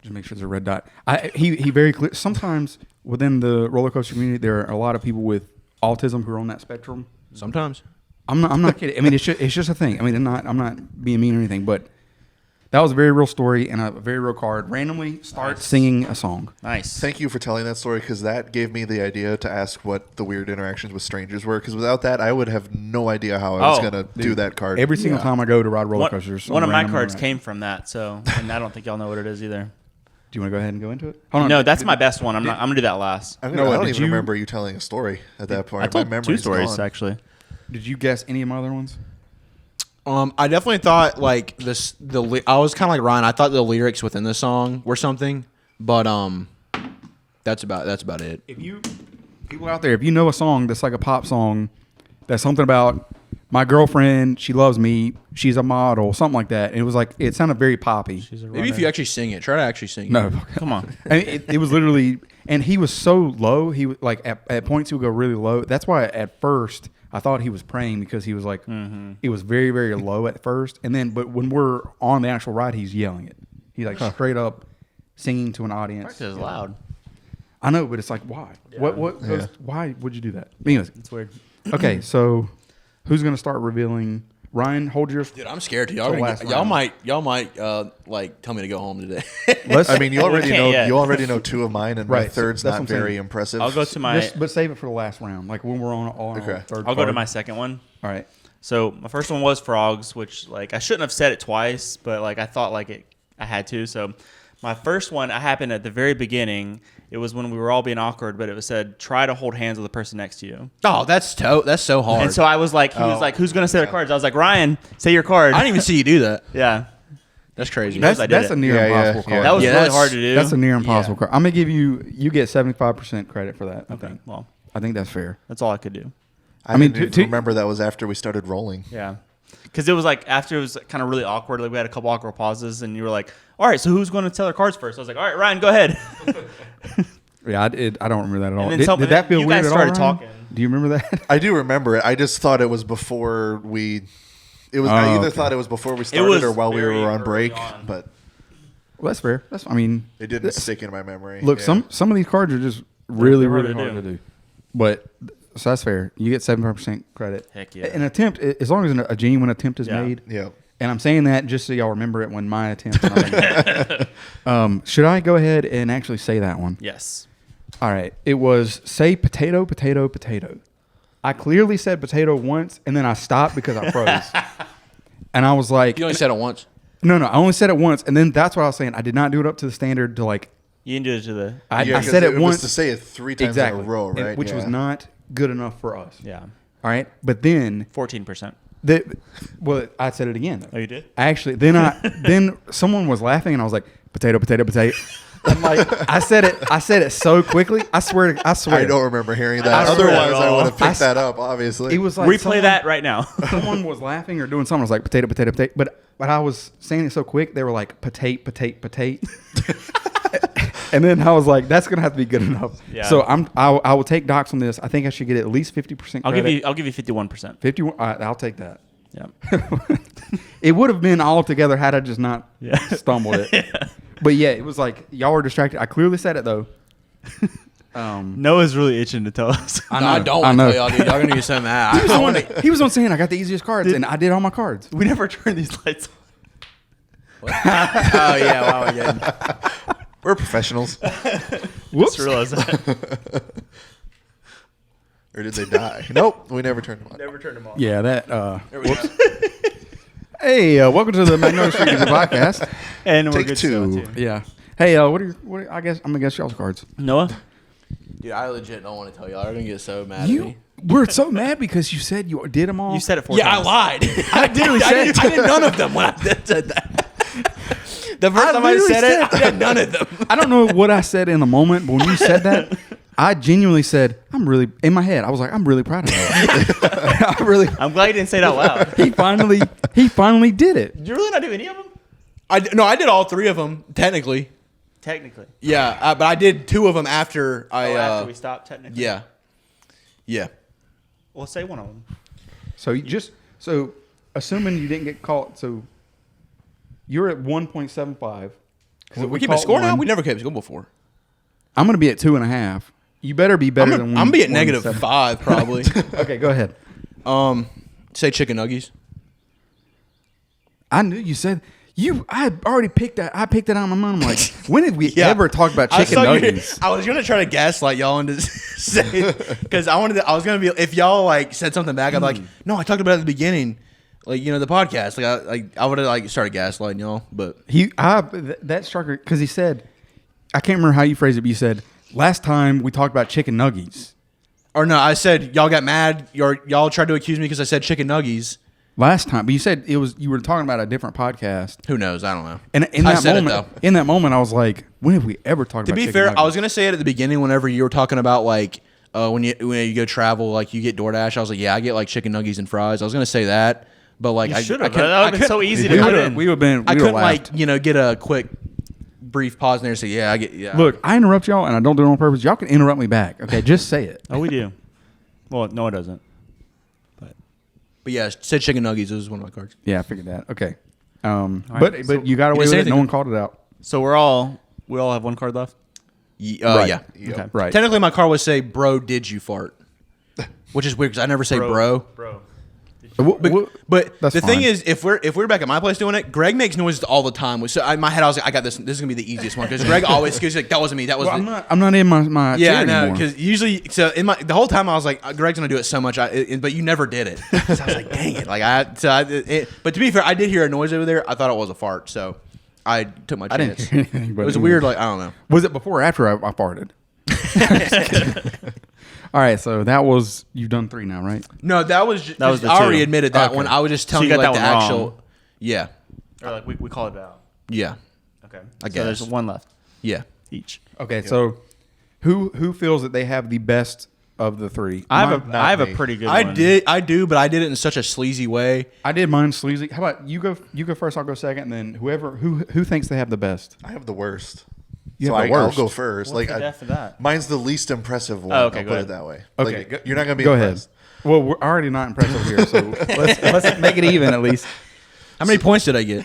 C: Just make sure there's a red dot. He very clear. Sometimes within the roller coaster community, there are a lot of people with autism who are on that spectrum.
A: Sometimes.
C: I'm not kidding. I mean, it's just a thing. I mean, I'm not being mean or anything, but that was a very real story and a very real card. Randomly start singing a song.
B: Nice.
D: Thank you for telling that story because that gave me the idea to ask what the weird interactions with strangers were. Because without that, I would have no idea how I was
B: Oh,
D: going to do that card.
C: Every single time I go to ride roller
B: One,
C: coasters,
B: one of
C: some
B: my
C: random
B: cards
C: interaction.
B: came from that, so and I don't think y'all know what it is either.
C: Do you want to go ahead and go into it? Hold on.
B: No, that's my best one. I'm gonna do that last.
D: I
C: No,
D: don't
C: did
D: even
C: you-
D: remember you telling a story at that point.
B: I told
D: my
B: 2
D: memory's
B: stories
D: gone.
B: actually.
C: Did you guess any of my other ones?
A: I definitely thought like this. I was kind of like Ryan. I thought the lyrics within the song were something, but that's about it.
C: If you people out there, if you know a song that's like a pop song, that's something about my girlfriend, she loves me, she's a model, something like that. And it was like it sounded very poppy.
A: Maybe if you actually sing it, try to actually sing.
C: No,
A: it.
B: Come on.
C: I mean, it was literally, and he was so low. He was like at points he would go really low. That's why at first I thought he was praying because he was like it was very very low at first, and then but when we're on the actual ride, he's yelling it. He's like straight up singing to an audience.
B: Practice is loud.
C: I know, but it's like why? What?
D: Yeah.
C: Why would you do that? Anyways,
B: It's weird.
C: okay, so who's gonna start revealing? Ryan, hold yours.
A: Dude, I'm scared. Y'all,
C: The
A: gonna
C: last
A: get- y'all
C: round.
A: might like tell me to go home today.
C: Let's.
D: I mean, you already
B: can't
D: know.
B: yet.
D: You already know 2 of mine, and my
C: Right, so
D: third's
C: that's
D: not
C: what I'm
D: very
C: saying.
D: impressive.
B: I'll go to my.
C: but save it for the last round, like when we're on
D: Okay.
C: our third.
B: I'll go to
C: card.
B: my second one.
C: All right.
B: So my first one was frogs, which like I shouldn't have said it twice, but like I thought like I had to. So my first one happened at the very beginning. It was when we were all being awkward, but it was said try to hold hands with the person next to you.
A: Oh, that's so hard.
B: And so I was like, he was like, who's gonna say their cards? I was like, Ryan, say your card.
A: I didn't even see you do that.
B: Yeah,
A: That's crazy.
B: That's- I did
C: That's
B: it.
C: a near
D: Yeah, yeah,
C: impossible
D: yeah.
C: card.
B: that was
A: Yeah,
B: really
A: that's-
B: hard to do.
C: That's a near impossible
A: Yeah.
C: card. I'm gonna give you get 75% credit for that. I
B: Okay,
C: think.
B: well,
C: I think that's fair.
B: that's all I could do.
D: I
C: mean,
D: didn't
C: to-
D: remember that was after we started rolling.
B: Yeah. Because it was like after it was kind of really awkward. Like we had a couple awkward pauses, and you were like, "All right, so who's going to tell their cards first?" I was like, "All right, Ryan, go ahead."
C: Yeah, I don't remember that at all.
B: then
C: Did that feel
B: you
C: weird
B: guys
C: at all?
B: started
C: Ryan?
B: talking.
C: Do you remember that?
D: I do remember it. I just thought it was before we. It was.
C: Oh,
D: I either
C: okay.
D: thought it was before we started
B: was
D: or while we
B: very
D: were on
B: early
D: break,
B: on.
D: but
C: Well, that's fair. I mean,
D: it didn't stick in my memory.
C: look,
D: Yeah.
C: some of these cards are just really
B: they're hard
C: really
B: to
C: hard
B: do.
C: to do. But So that's fair. You get 75% credit.
B: Heck yeah.
C: An attempt, as long as a genuine attempt is
B: Yeah.
C: made.
D: Yeah.
C: And I'm saying that just so y'all remember it when my attempt. Should I go ahead and actually say that one?
B: Yes.
C: All right. It was say potato, potato, potato. I clearly said potato once, and then I stopped because I froze. And I was like,
A: You only said it once.
C: no, I only said it once, and then that's what I was saying. I did not do it up to the standard to like.
B: You can do it to the.
C: I
D: Yeah, 'cause
C: said it
D: was
C: once
D: to say it 3 times
C: exactly
D: in a row,
C: and-
D: right?
C: which was
D: Yeah.
C: not good enough for us.
B: Yeah.
C: All right, but then
B: 14%.
C: well, I said it again.
B: Oh, you did?
C: Actually, then someone was laughing, and I was like, potato, potato, potato. I'm like, I said it so quickly. I swear.
D: I don't remember hearing that.
B: I swear
D: Otherwise,
B: at
D: I
B: all.
D: would have picked that up. Obviously,
C: It was like
B: Replay that right now.
C: someone was laughing or doing something. I was like, potato, potato, potato. But I was saying it so quick, they were like, potato, potato, potato. And then I was like, that's gonna have to be good enough.
B: Yeah.
C: So I will take Docs on this. I think I should get at least 50%.
B: I'll give you 51%.
C: 51. I'll take that.
B: Yeah.
C: It would have been all together had I just not
B: Yeah.
C: stumbled it. But yeah, it was like y'all were distracted. I clearly said it though.
B: Noah's really itching to tell us.
A: No, I don't
C: I
A: want
C: know.
A: to tell y'all, dude. Y'all gonna get so mad.
C: He was, the one, he was on saying I got the easiest cards, and I did all my cards.
B: We never turn these lights on.
A: Oh yeah, wow, we did.
D: we're professionals.
C: Whoops.
B: Just realized that.
D: Or did they die? Nope, we never turned them on.
B: Never turned them on.
C: Yeah, that.
A: There we go.
C: Hey, welcome to the Magnolia Street podcast.
B: And we're
D: Take
B: good
D: two.
B: to go, too.
C: Yeah. Hey, I guess I'm gonna guess y'all's cards.
B: Noah?
A: Dude, I legit don't want to tell y'all. They're gonna get so mad at me.
C: We're so mad because you said you did them all.
B: You said it 4
A: Yeah,
B: times.
A: I lied. I did. I did none of them when I said that. The first time I
C: literally
A: said it, I did none of them.
C: I don't know what I said in the moment, but when you said that, I genuinely said, I'm really, in my head, I was like, I'm really proud of that.
B: I'm glad you didn't say it out loud.
C: he finally did it.
B: Did you really not do any of them?
A: I did all 3 of them technically.
B: Technically.
A: Yeah, but I did 2 of them after I.
B: After we stopped, technically?
A: Yeah. Yeah.
B: Well, say one of them.
C: So assuming you didn't get caught, so you're at 1.75.
A: We're keeping score now. We never kept score before.
C: I'm going to be at 2.5. You better be better than
A: I'm gonna be at
C: 1.7.
A: -5 probably.
C: Okay, go ahead.
A: Say chicken nuggies.
C: I knew you said I had already picked that. I picked it out of my mind. I'm like, when did we ever talk about chicken nuggets?
A: I was gonna try to gaslight y'all into saying because I was gonna be if y'all like said something back. I'm like, no, I talked about it at the beginning, like the podcast. I would have like started gaslighting y'all, but
C: That struck her because he said, I can't remember how you phrased it, but you said last time we talked about chicken nuggies.
A: or no, I said y'all got mad. Y'all tried to accuse me because I said chicken nuggies.
C: Last time, but you said you were talking about a different podcast.
A: Who knows? I don't know.
C: And in
A: I
C: that
A: said
C: moment,
A: it, though.
C: in that moment, I was like, when have we ever talked
A: To
C: about
A: be
C: chicken
A: fair,
C: nuggets?
A: I was gonna say it at the beginning whenever you were talking about like when you go travel, like you get DoorDash. I was like, yeah, I get like chicken nuggies and fries. I was gonna say that, but like I
B: should
A: I
B: have.
A: couldn't-
B: That would
A: I
B: have been
A: couldn't-
B: so easy
C: we
B: to
C: would
B: put
C: have
B: in.
C: we would have been.
A: I
C: we
A: couldn't
C: laughed.
A: like get a quick brief pause in there and say, yeah, I get yeah.
C: Look, I interrupt y'all, and I don't do it on purpose. Y'all can interrupt me back. Okay, just say it.
B: Oh, we do. Well, no, it doesn't.
A: But yeah, said chicken nuggies is one of my cards.
C: Yeah, I figured that. Okay,
B: right,
C: but
B: so
C: you got
A: you
C: away
A: didn't say
C: with it. No
A: anything.
C: one called it out.
B: So we all have one card left?
C: Right.
A: Yeah.
D: Yep.
B: Okay.
C: Right.
A: Technically, my card would say, "Bro, did you fart?" Which is weird because I never say bro.
B: Bro.
A: But
C: That's
A: the thing
C: fine.
A: is, if we're back at my place doing it, Greg makes noises all the time. So in my head, I was like, I got this. This is gonna be the easiest one because Greg always goes like, "That wasn't me. That was."
C: Well, I'm not in my
A: yeah,
C: chair
A: I know.
C: anymore.
A: Because usually, so in the whole time, I was like, Greg's gonna do it so much, but you never did it. So I was like, dang it. But to be fair, I did hear a noise over there. I thought it was a fart, so I took my
C: I didn't
A: chance.
C: hear anything. But
A: It was weird. Like I don't know.
C: Was it before or after I farted? All right, so that was you've done 3 now, right?
A: No, that was just,
B: That was the
A: I already
B: 2.
A: admitted that
C: Okay.
A: one. I was just
B: So
A: telling
B: you
A: you
B: got
A: like
B: that
A: the
B: one
A: actual.
B: wrong.
A: Yeah,
B: Or like we called it out.
A: yeah,
B: Okay.
A: I
B: So there's
A: guess.
B: one left
A: yeah.
B: each.
C: Okay, so who feels that they have the best of the 3?
B: I
D: Not
B: have a
D: me.
B: pretty good
A: I
B: one.
A: do, but I did it in such a sleazy way.
C: I did mine sleazy. How about you go? You go first. I'll go second, and then who thinks they have the best.
D: I have the worst.
C: You
D: so
C: have the worst.
D: I'll go first.
B: What's
D: like
B: the def of that?
D: mine's the least impressive one.
B: Oh, okay,
D: I'll
B: go
D: put
B: ahead.
D: it that way.
C: Okay,
D: Like, you're not gonna be
C: Go ahead.
D: impressed.
C: Well, we're already not impressed over here, so let's make it even at least.
A: How many points did I get?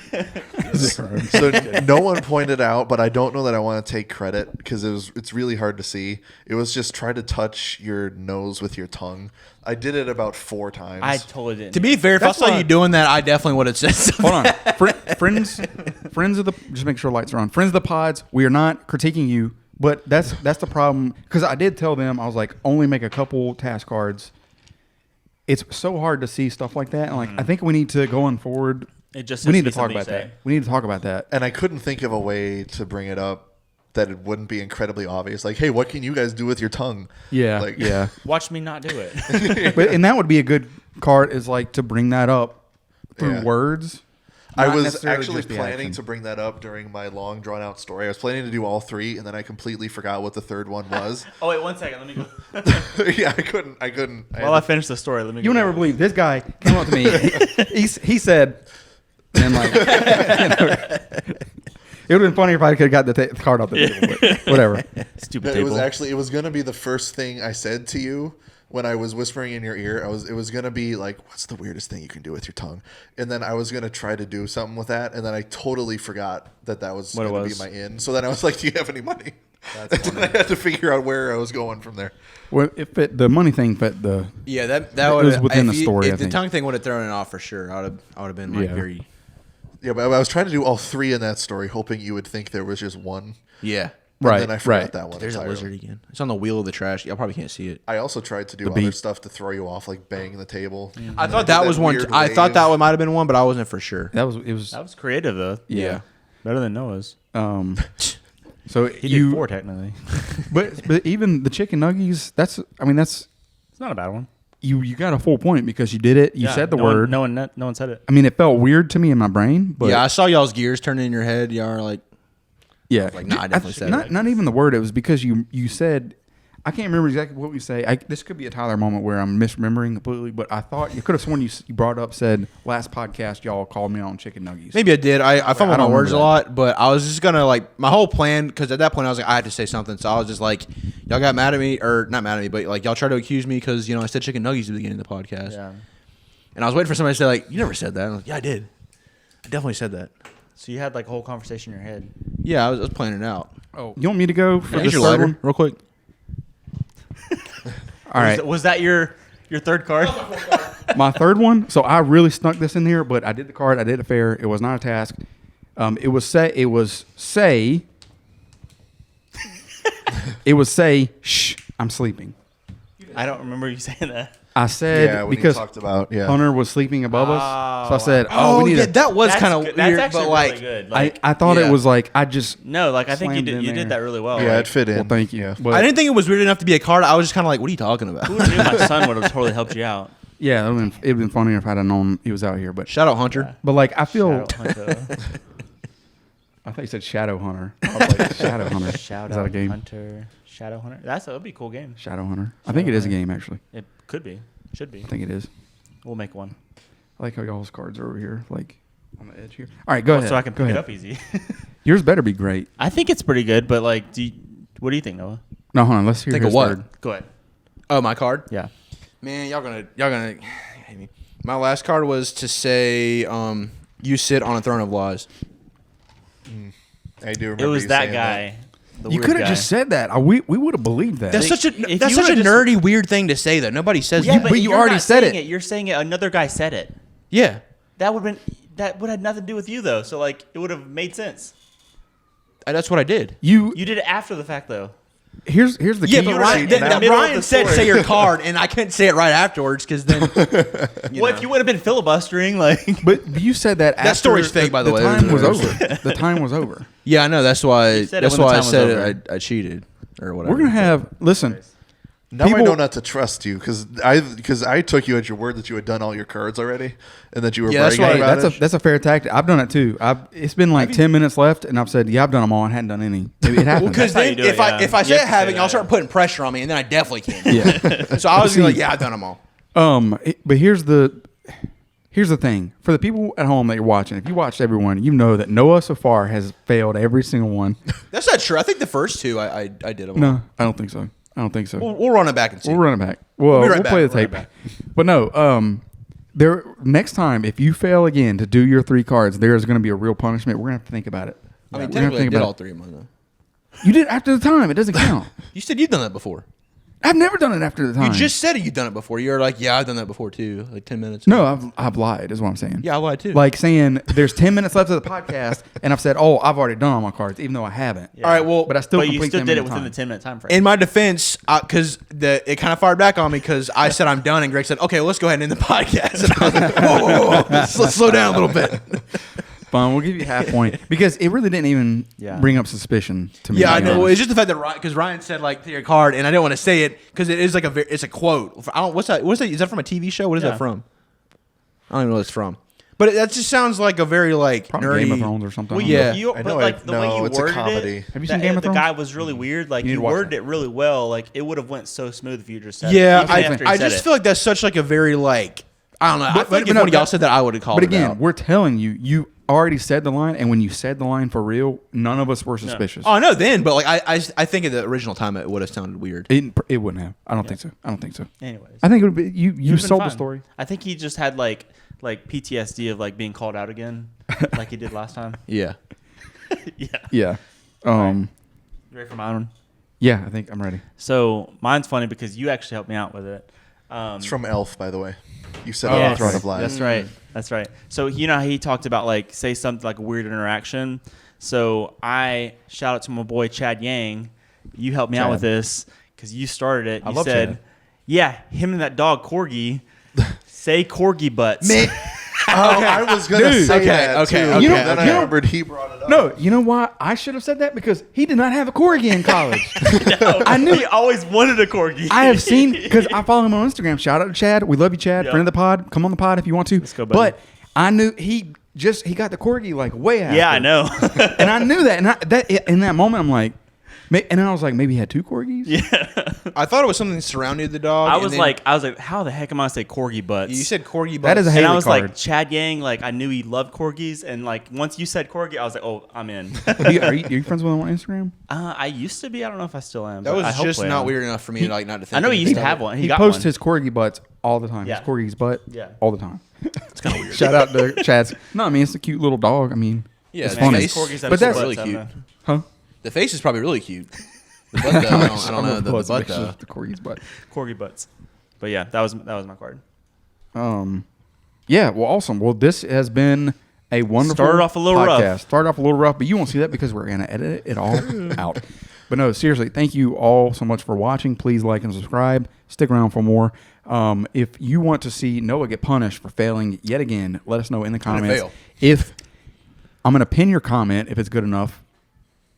D: So no one pointed out, but I don't know that I want to take credit because it's really hard to see. It was just try to touch your nose with your tongue. I did it about 4 times.
B: I totally didn't.
A: To be fair, if I
C: That's
A: saw
C: why-
A: you doing that, I definitely would have said something.
C: Hold on. Friends of the, just make sure lights are on. Friends of the pods, we are not critiquing you, but that's the problem. Because I did tell them, I was like, only make a couple task cards. It's so hard to see stuff like that. And like, I think we need to, going forward,
B: It just
C: we
B: has
C: need
B: to
C: to
B: be
C: talk
B: something you
C: about that.
B: say.
C: We need to talk about that.
D: And I couldn't think of a way to bring it up that it wouldn't be incredibly obvious. Like, hey, what can you guys do with your tongue?
C: Yeah.
D: Like,
C: yeah.
B: Watch me not do it.
C: But, and that would be a good card, is like to bring that up through
D: Yeah.
C: words.
D: I
C: not
D: was
C: necessarily
D: actually
C: just the
D: planning
C: action.
D: to bring that up during my long, drawn-out story. I was planning to do all 3, and then I completely forgot what the third one was.
B: Oh wait, 1 second. Let me go.
D: Yeah, I couldn't.
B: While I finish the story, let me.
C: You'll
B: go.
C: never believe this guy came up to me. he said, and like, it would have been funny if I could have got the card off the table. But whatever.
B: Stupid
D: It was
B: table.
D: actually, it was going to be the first thing I said to you when I was whispering in your ear. It was going to be like, what's the weirdest thing you can do with your tongue? And then I was going to try to do something with that. And then I totally forgot that was
B: What it
D: going to
B: was.
D: be my in. So then I was like, do you have any money? And then I had to figure out where I was going from there.
C: Well, it fit, the money thing fit the.
A: Yeah, that
C: It
A: would
C: was within the story, I
A: If the
C: think.
A: tongue thing would have thrown it off for sure, I would have been like
C: Yeah.
A: very.
D: Yeah, but I was trying to do all 3 in that story, hoping you would think there was just one.
A: Yeah.
C: Right.
D: And then I forgot
C: right.
D: that one.
A: There's
D: entirely.
A: a lizard again. It's on the wheel of the trash. Y'all probably can't see it.
D: I also tried to do
C: The
D: other
C: beat.
D: stuff to throw you off, like banging the table.
A: I thought
D: did
A: that was one.
D: weird
A: I thought
D: wave.
A: that one might have been one, but I wasn't for sure.
C: That was.
B: That was creative though.
C: Yeah.
B: Better than Noah's.
C: So
B: He
C: you.
B: did 4 technically.
C: But even the chicken nuggies. That's. I mean, that's.
B: It's not a bad one.
C: You got a full point because you did it. You
B: Yeah,
C: said the
B: no
C: word.
B: One, no one said it.
C: I mean, it felt weird to me in my brain. But
A: Yeah, I saw y'all's gears turning in your head. Y'all are like,
C: yeah.
A: like, nah, I definitely said
C: not,
A: it.
C: Not even the word. It was because you said. I can't remember exactly what we say. This could be a Tyler moment where I'm misremembering completely, but I thought you could have sworn you brought up, said last podcast y'all called me on chicken nuggies.
A: maybe I did. I fumbled
C: I
A: my
C: don't
A: words a
C: remember
A: lot, but I was just gonna like my whole plan because at that point I was like I had to say something, so I was just like, y'all got mad at me or not mad at me, but like y'all tried to accuse me because I said chicken nuggies at the beginning of the podcast,
B: Yeah.
A: and I was waiting for somebody to say like you never said that. And I was like, yeah, I did. I definitely said that.
B: So you had like a whole conversation in your head.
A: Yeah, I was planning it out.
C: Oh, you want me to go for
A: Here's
C: this
A: your
C: third
A: lighter,
C: one?
A: real quick.
C: All right.
B: Was that your third card?
C: My third one. So I really snuck this in here, but I did the card. I did it fair. It was not a task. It was say. It was say. Shh. I'm sleeping.
B: I don't remember you saying that.
C: I said
D: Yeah, when you
C: because
D: talked about
C: Hunter was sleeping above us, so I said,
A: Oh,
C: we need
A: yeah,
C: to.
A: that was
B: That's
A: kind of
B: good.
A: weird,
B: That's actually
A: but like
B: really good.
C: I thought
A: yeah.
C: it was like I just.
B: No, like I think you
C: slammed
B: did.
C: in
B: You did
C: there.
B: that really well.
D: Yeah,
B: like,
D: it fit in.
C: Well, thank you.
D: Yeah.
C: But
A: I didn't think it was weird enough to be a card. I was just kind of like, what are you talking about?
B: Who knew my son would have totally helped you out?
C: yeah, it'd been funnier if I'd have known he was out here. But
A: Shout out Hunter.
C: but like I feel.
B: Shadow Hunter.
C: I thought you said Shadow Hunter. I was like, Shadow Hunter.
B: Shout
C: Is
B: out
C: that a game?
B: Hunter. Shadow Hunter. That'd be a cool game.
C: Shadow Hunter. I think it is a game actually.
B: It could be. Should be.
C: I think it is.
B: We'll make one.
C: I like how y'all's cards are over here, like on the edge here. All right, go ahead.
B: So I can
C: Go
B: pick it
C: ahead.
B: up easy.
C: Yours better be great.
B: I think it's pretty good, but like, what do you think, Noah?
C: No, hold on. Let's hear
A: Think of
C: his
A: what?
C: third.
B: Go ahead.
A: Oh, my card.
B: Yeah.
A: Man, y'all gonna hate me. My last card was to say, you sit on a throne of lies.
D: I do remember
B: It was
D: you
B: that
D: saying
B: guy. The
C: You
B: weird
C: could have
B: guy.
C: just said that. We would have believed that.
A: That's
B: Like,
A: such a
B: if
A: that's
B: you
A: such a
B: would've just-
A: nerdy weird thing to say though. Nobody says
B: Yeah,
A: that.
C: but you
B: you're
C: already
B: not
C: said
B: saying
C: it.
B: You're saying it. Another guy said it.
A: Yeah.
B: That would have nothing to do with you though. So like, it would have made sense.
A: That's what I did.
C: You
B: You did it after the fact though.
C: here's the
A: Yeah,
C: key.
A: but
B: were
A: Ryan,
B: in
A: then,
B: the
A: then
B: middle of
A: Ryan
B: the
A: said
B: story.
A: say your card, and I couldn't say it right afterwards because then.
B: If you would have been filibustering, like,
C: But you said that after
A: story's fake, by the way.
C: The time was
A: There's-
C: over. The time was over.
A: Yeah, I know. That's why.
B: You said it
A: That's
B: when the
A: why I
B: time was
A: said
B: over.
A: it. I cheated or whatever.
C: We're gonna have listen.
D: Now I
C: People-
D: know not to trust you because I took you at your word that you had done all your cards already and that you were
A: Yeah, that's
D: bragging
A: why-
D: about it.
C: That's a fair tactic. I've done it too. It's been like 10 minutes left, and I've said, "Yeah, I've done them all." and hadn't done any. Maybe it happened.
A: Because
B: That's how you
A: then
B: do it,
A: if I
B: yeah.
A: if I
B: You
A: say I
B: have to say
A: haven't, y'all
B: that.
A: start putting pressure on me, and then I definitely can't.
C: yeah.
A: So I was
C: See-
A: like, yeah, I've done them all.
C: But here's the thing for the people at home that you're watching. If you watched everyone, you know that Noah so far has failed every single one.
A: That's not true. I think the first two I did them. all.
C: No, I don't think so.
A: We'll run it back and see.
C: We'll run it back. Well,
A: We'll be right
C: we'll
A: back.
C: play the
A: We'll be
C: tape.
A: right
C: But no, Next time, if you fail again to do your 3 cards, there is going to be a real punishment. We're going to have to think about it.
A: I mean,
C: We're gonna have to
A: technically, I
C: think
A: did
C: about
A: all
C: it.
A: 3 of mine though.
C: You did after the time. It doesn't count.
A: You said you've done that before.
C: I've never done it after the time.
A: You just said you've done it before. You're like, yeah, I've done that before too. Like 10 minutes.
C: No, I've lied. Is what I'm saying.
A: Yeah, I lied too.
C: Like saying there's 10 minutes left of the podcast, and I've said, "Oh, I've already done all my cards," even though I haven't.
B: Yeah.
A: All right, well,
C: But I still
B: But you
C: complete
B: still
C: 10
B: did it
C: minute
B: within
C: time.
B: the 10-minute time frame.
A: in my defense, because it kind of fired back on me because I said I'm done, and Greg said, "Okay, well, let's go ahead and end the podcast." And I was like, whoa. Let's slow down a little bit.
C: Fine, we'll give you half point because it really didn't even
B: Yeah.
C: bring up suspicion to me.
A: Yeah, I
C: to be
A: know.
C: honest.
A: It's just the fact that because Ryan said like your card, and I didn't want to say it because it is like it's a quote. I don't. What's that? What's that? Is that from a TV show? What is
B: Yeah.
A: that from? I don't even know what it's from. But that just sounds like a very like
C: Probably
A: nerdy.
C: Game of Thrones or something.
B: Well,
A: Yeah.
D: I
B: but
D: know
B: like
D: it-
B: the way
D: no,
B: you
D: it's a
B: worded
D: comedy.
B: it,
C: Have you seen Game of
B: the
C: Thrones?
B: guy was really weird. Like
C: You need
B: you
C: to watch
B: worded
C: that.
B: it really well. Like it would have went so smooth if you just said
A: Yeah,
B: it. Even after he
A: I
B: said
A: just
B: it.
A: feel like that's such like a very like I don't know. I feel like if
C: no,
A: one of y'all said that, I would have called
C: But
A: it
C: again,
A: out.
C: we're telling you, you already said the line, and when you said the line for real, none of us were suspicious.
A: Oh, I know then, but like I think at the original time it would have sounded weird.
C: It wouldn't have. I don't think so. I don't think so.
B: Anyways,
C: I think it would be you.
B: It
C: You
B: would've been
C: sold the
B: fine.
C: story.
B: I think he just had like PTSD of like being called out again, like he did last time.
A: Yeah.
B: Yeah.
C: Yeah.
B: You ready for my one?
C: Yeah. I think I'm ready.
B: So mine's funny because you actually helped me out with it.
D: It's from Elf, by the way. You said
C: Oh,
D: it on
C: that's
D: Throne
C: right.
D: of Lies.
B: That's right. That's right. So you know how he talked about like say something like a weird interaction. So I shout out to my boy Chad Yang. You helped me out
C: Chad.
B: with this because you started it.
C: I
B: You
C: love
B: said,
C: Chad.
B: "Yeah, him and that dog Corgi say Corgi butts."
D: Oh, I was going to
C: Dude.
D: say
A: Okay,
D: that
A: okay,
D: too.
A: okay.
C: You know-
D: Then I
C: you know-
D: remembered he brought it up.
C: No, you know why I should have said that? Because he did not have a corgi in college.
B: I knew he always wanted a Corgi.
C: I have seen because I follow him on Instagram. Shout out to Chad. We love you, Chad.
B: Yep.
C: Friend of the pod. Come on the pod if you want to.
B: Let's go, buddy.
C: But I knew he got the corgi like way after.
B: Yeah, I know.
C: And I knew that. And in that moment, I'm like, and then I was like, maybe he had 2 corgis.
B: Yeah.
A: I thought it was something that surrounded the dog.
B: I
A: and
B: was
A: then
B: like, how the heck am I gonna say Corgi butts?
A: you said corgi.
C: That is a
A: butts.
B: and I
C: Haley
B: was
C: card.
B: like Chad Yang. Like I knew he loved corgis, and like once you said Corgi, I was like, oh, I'm in.
C: Are you friends with him on Instagram?
B: I used to be. I don't know if I still am.
A: That
B: but
A: was
B: I hope
A: just
B: I
A: not
B: am.
A: weird enough for me to like not to think.
B: I know he used to
A: anything
B: have
A: of it.
B: one.
C: He
B: got
C: posts
B: one.
C: his corgi butts all the time.
B: Yeah.
C: His corgi's butt.
B: Yeah.
C: All the time.
A: It's kind of weird.
C: Shout out to Chad's. No, I mean it's a cute little dog. I mean,
A: Yeah,
C: it's
A: the
C: funny.
A: face-
B: Corgis have
C: But that's-
B: butts,
A: really
B: I don't
A: cute.
B: know.
C: Huh?
A: The face is probably really cute. The butt, though, I don't know. The butt, though.
C: The corgi's butt.
B: Corgi butts. But yeah, that was my card.
C: Yeah, well, awesome. Well, this has been a wonderful
B: Started off a little rough.
C: podcast. Started off a little rough, but you won't see that because we're going to edit it all out. But no, seriously, thank you all so much for watching. Please like and subscribe. Stick around for more. If you want to see Noah get punished for failing yet again, let us know in the comments.
A: fail.
C: If I'm going to pin your comment if it's good enough,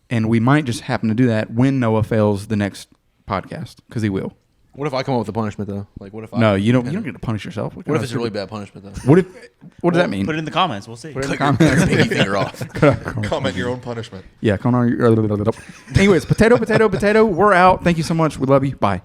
C: and we might just happen to do that when Noah fails the next podcast because he will.
A: What if I come up with a punishment though? Like what if I?
C: No, you don't get to punish yourself.
A: What if it's a really bad punishment though?
C: What does that mean?
B: Put it in the comments. We'll see.
C: Put it in the
A: Cut your
C: comments.
A: pinky finger off.
D: Comment your own punishment.
C: Yeah, come on. Anyways, potato. We're out. Thank you so much. We love you. Bye.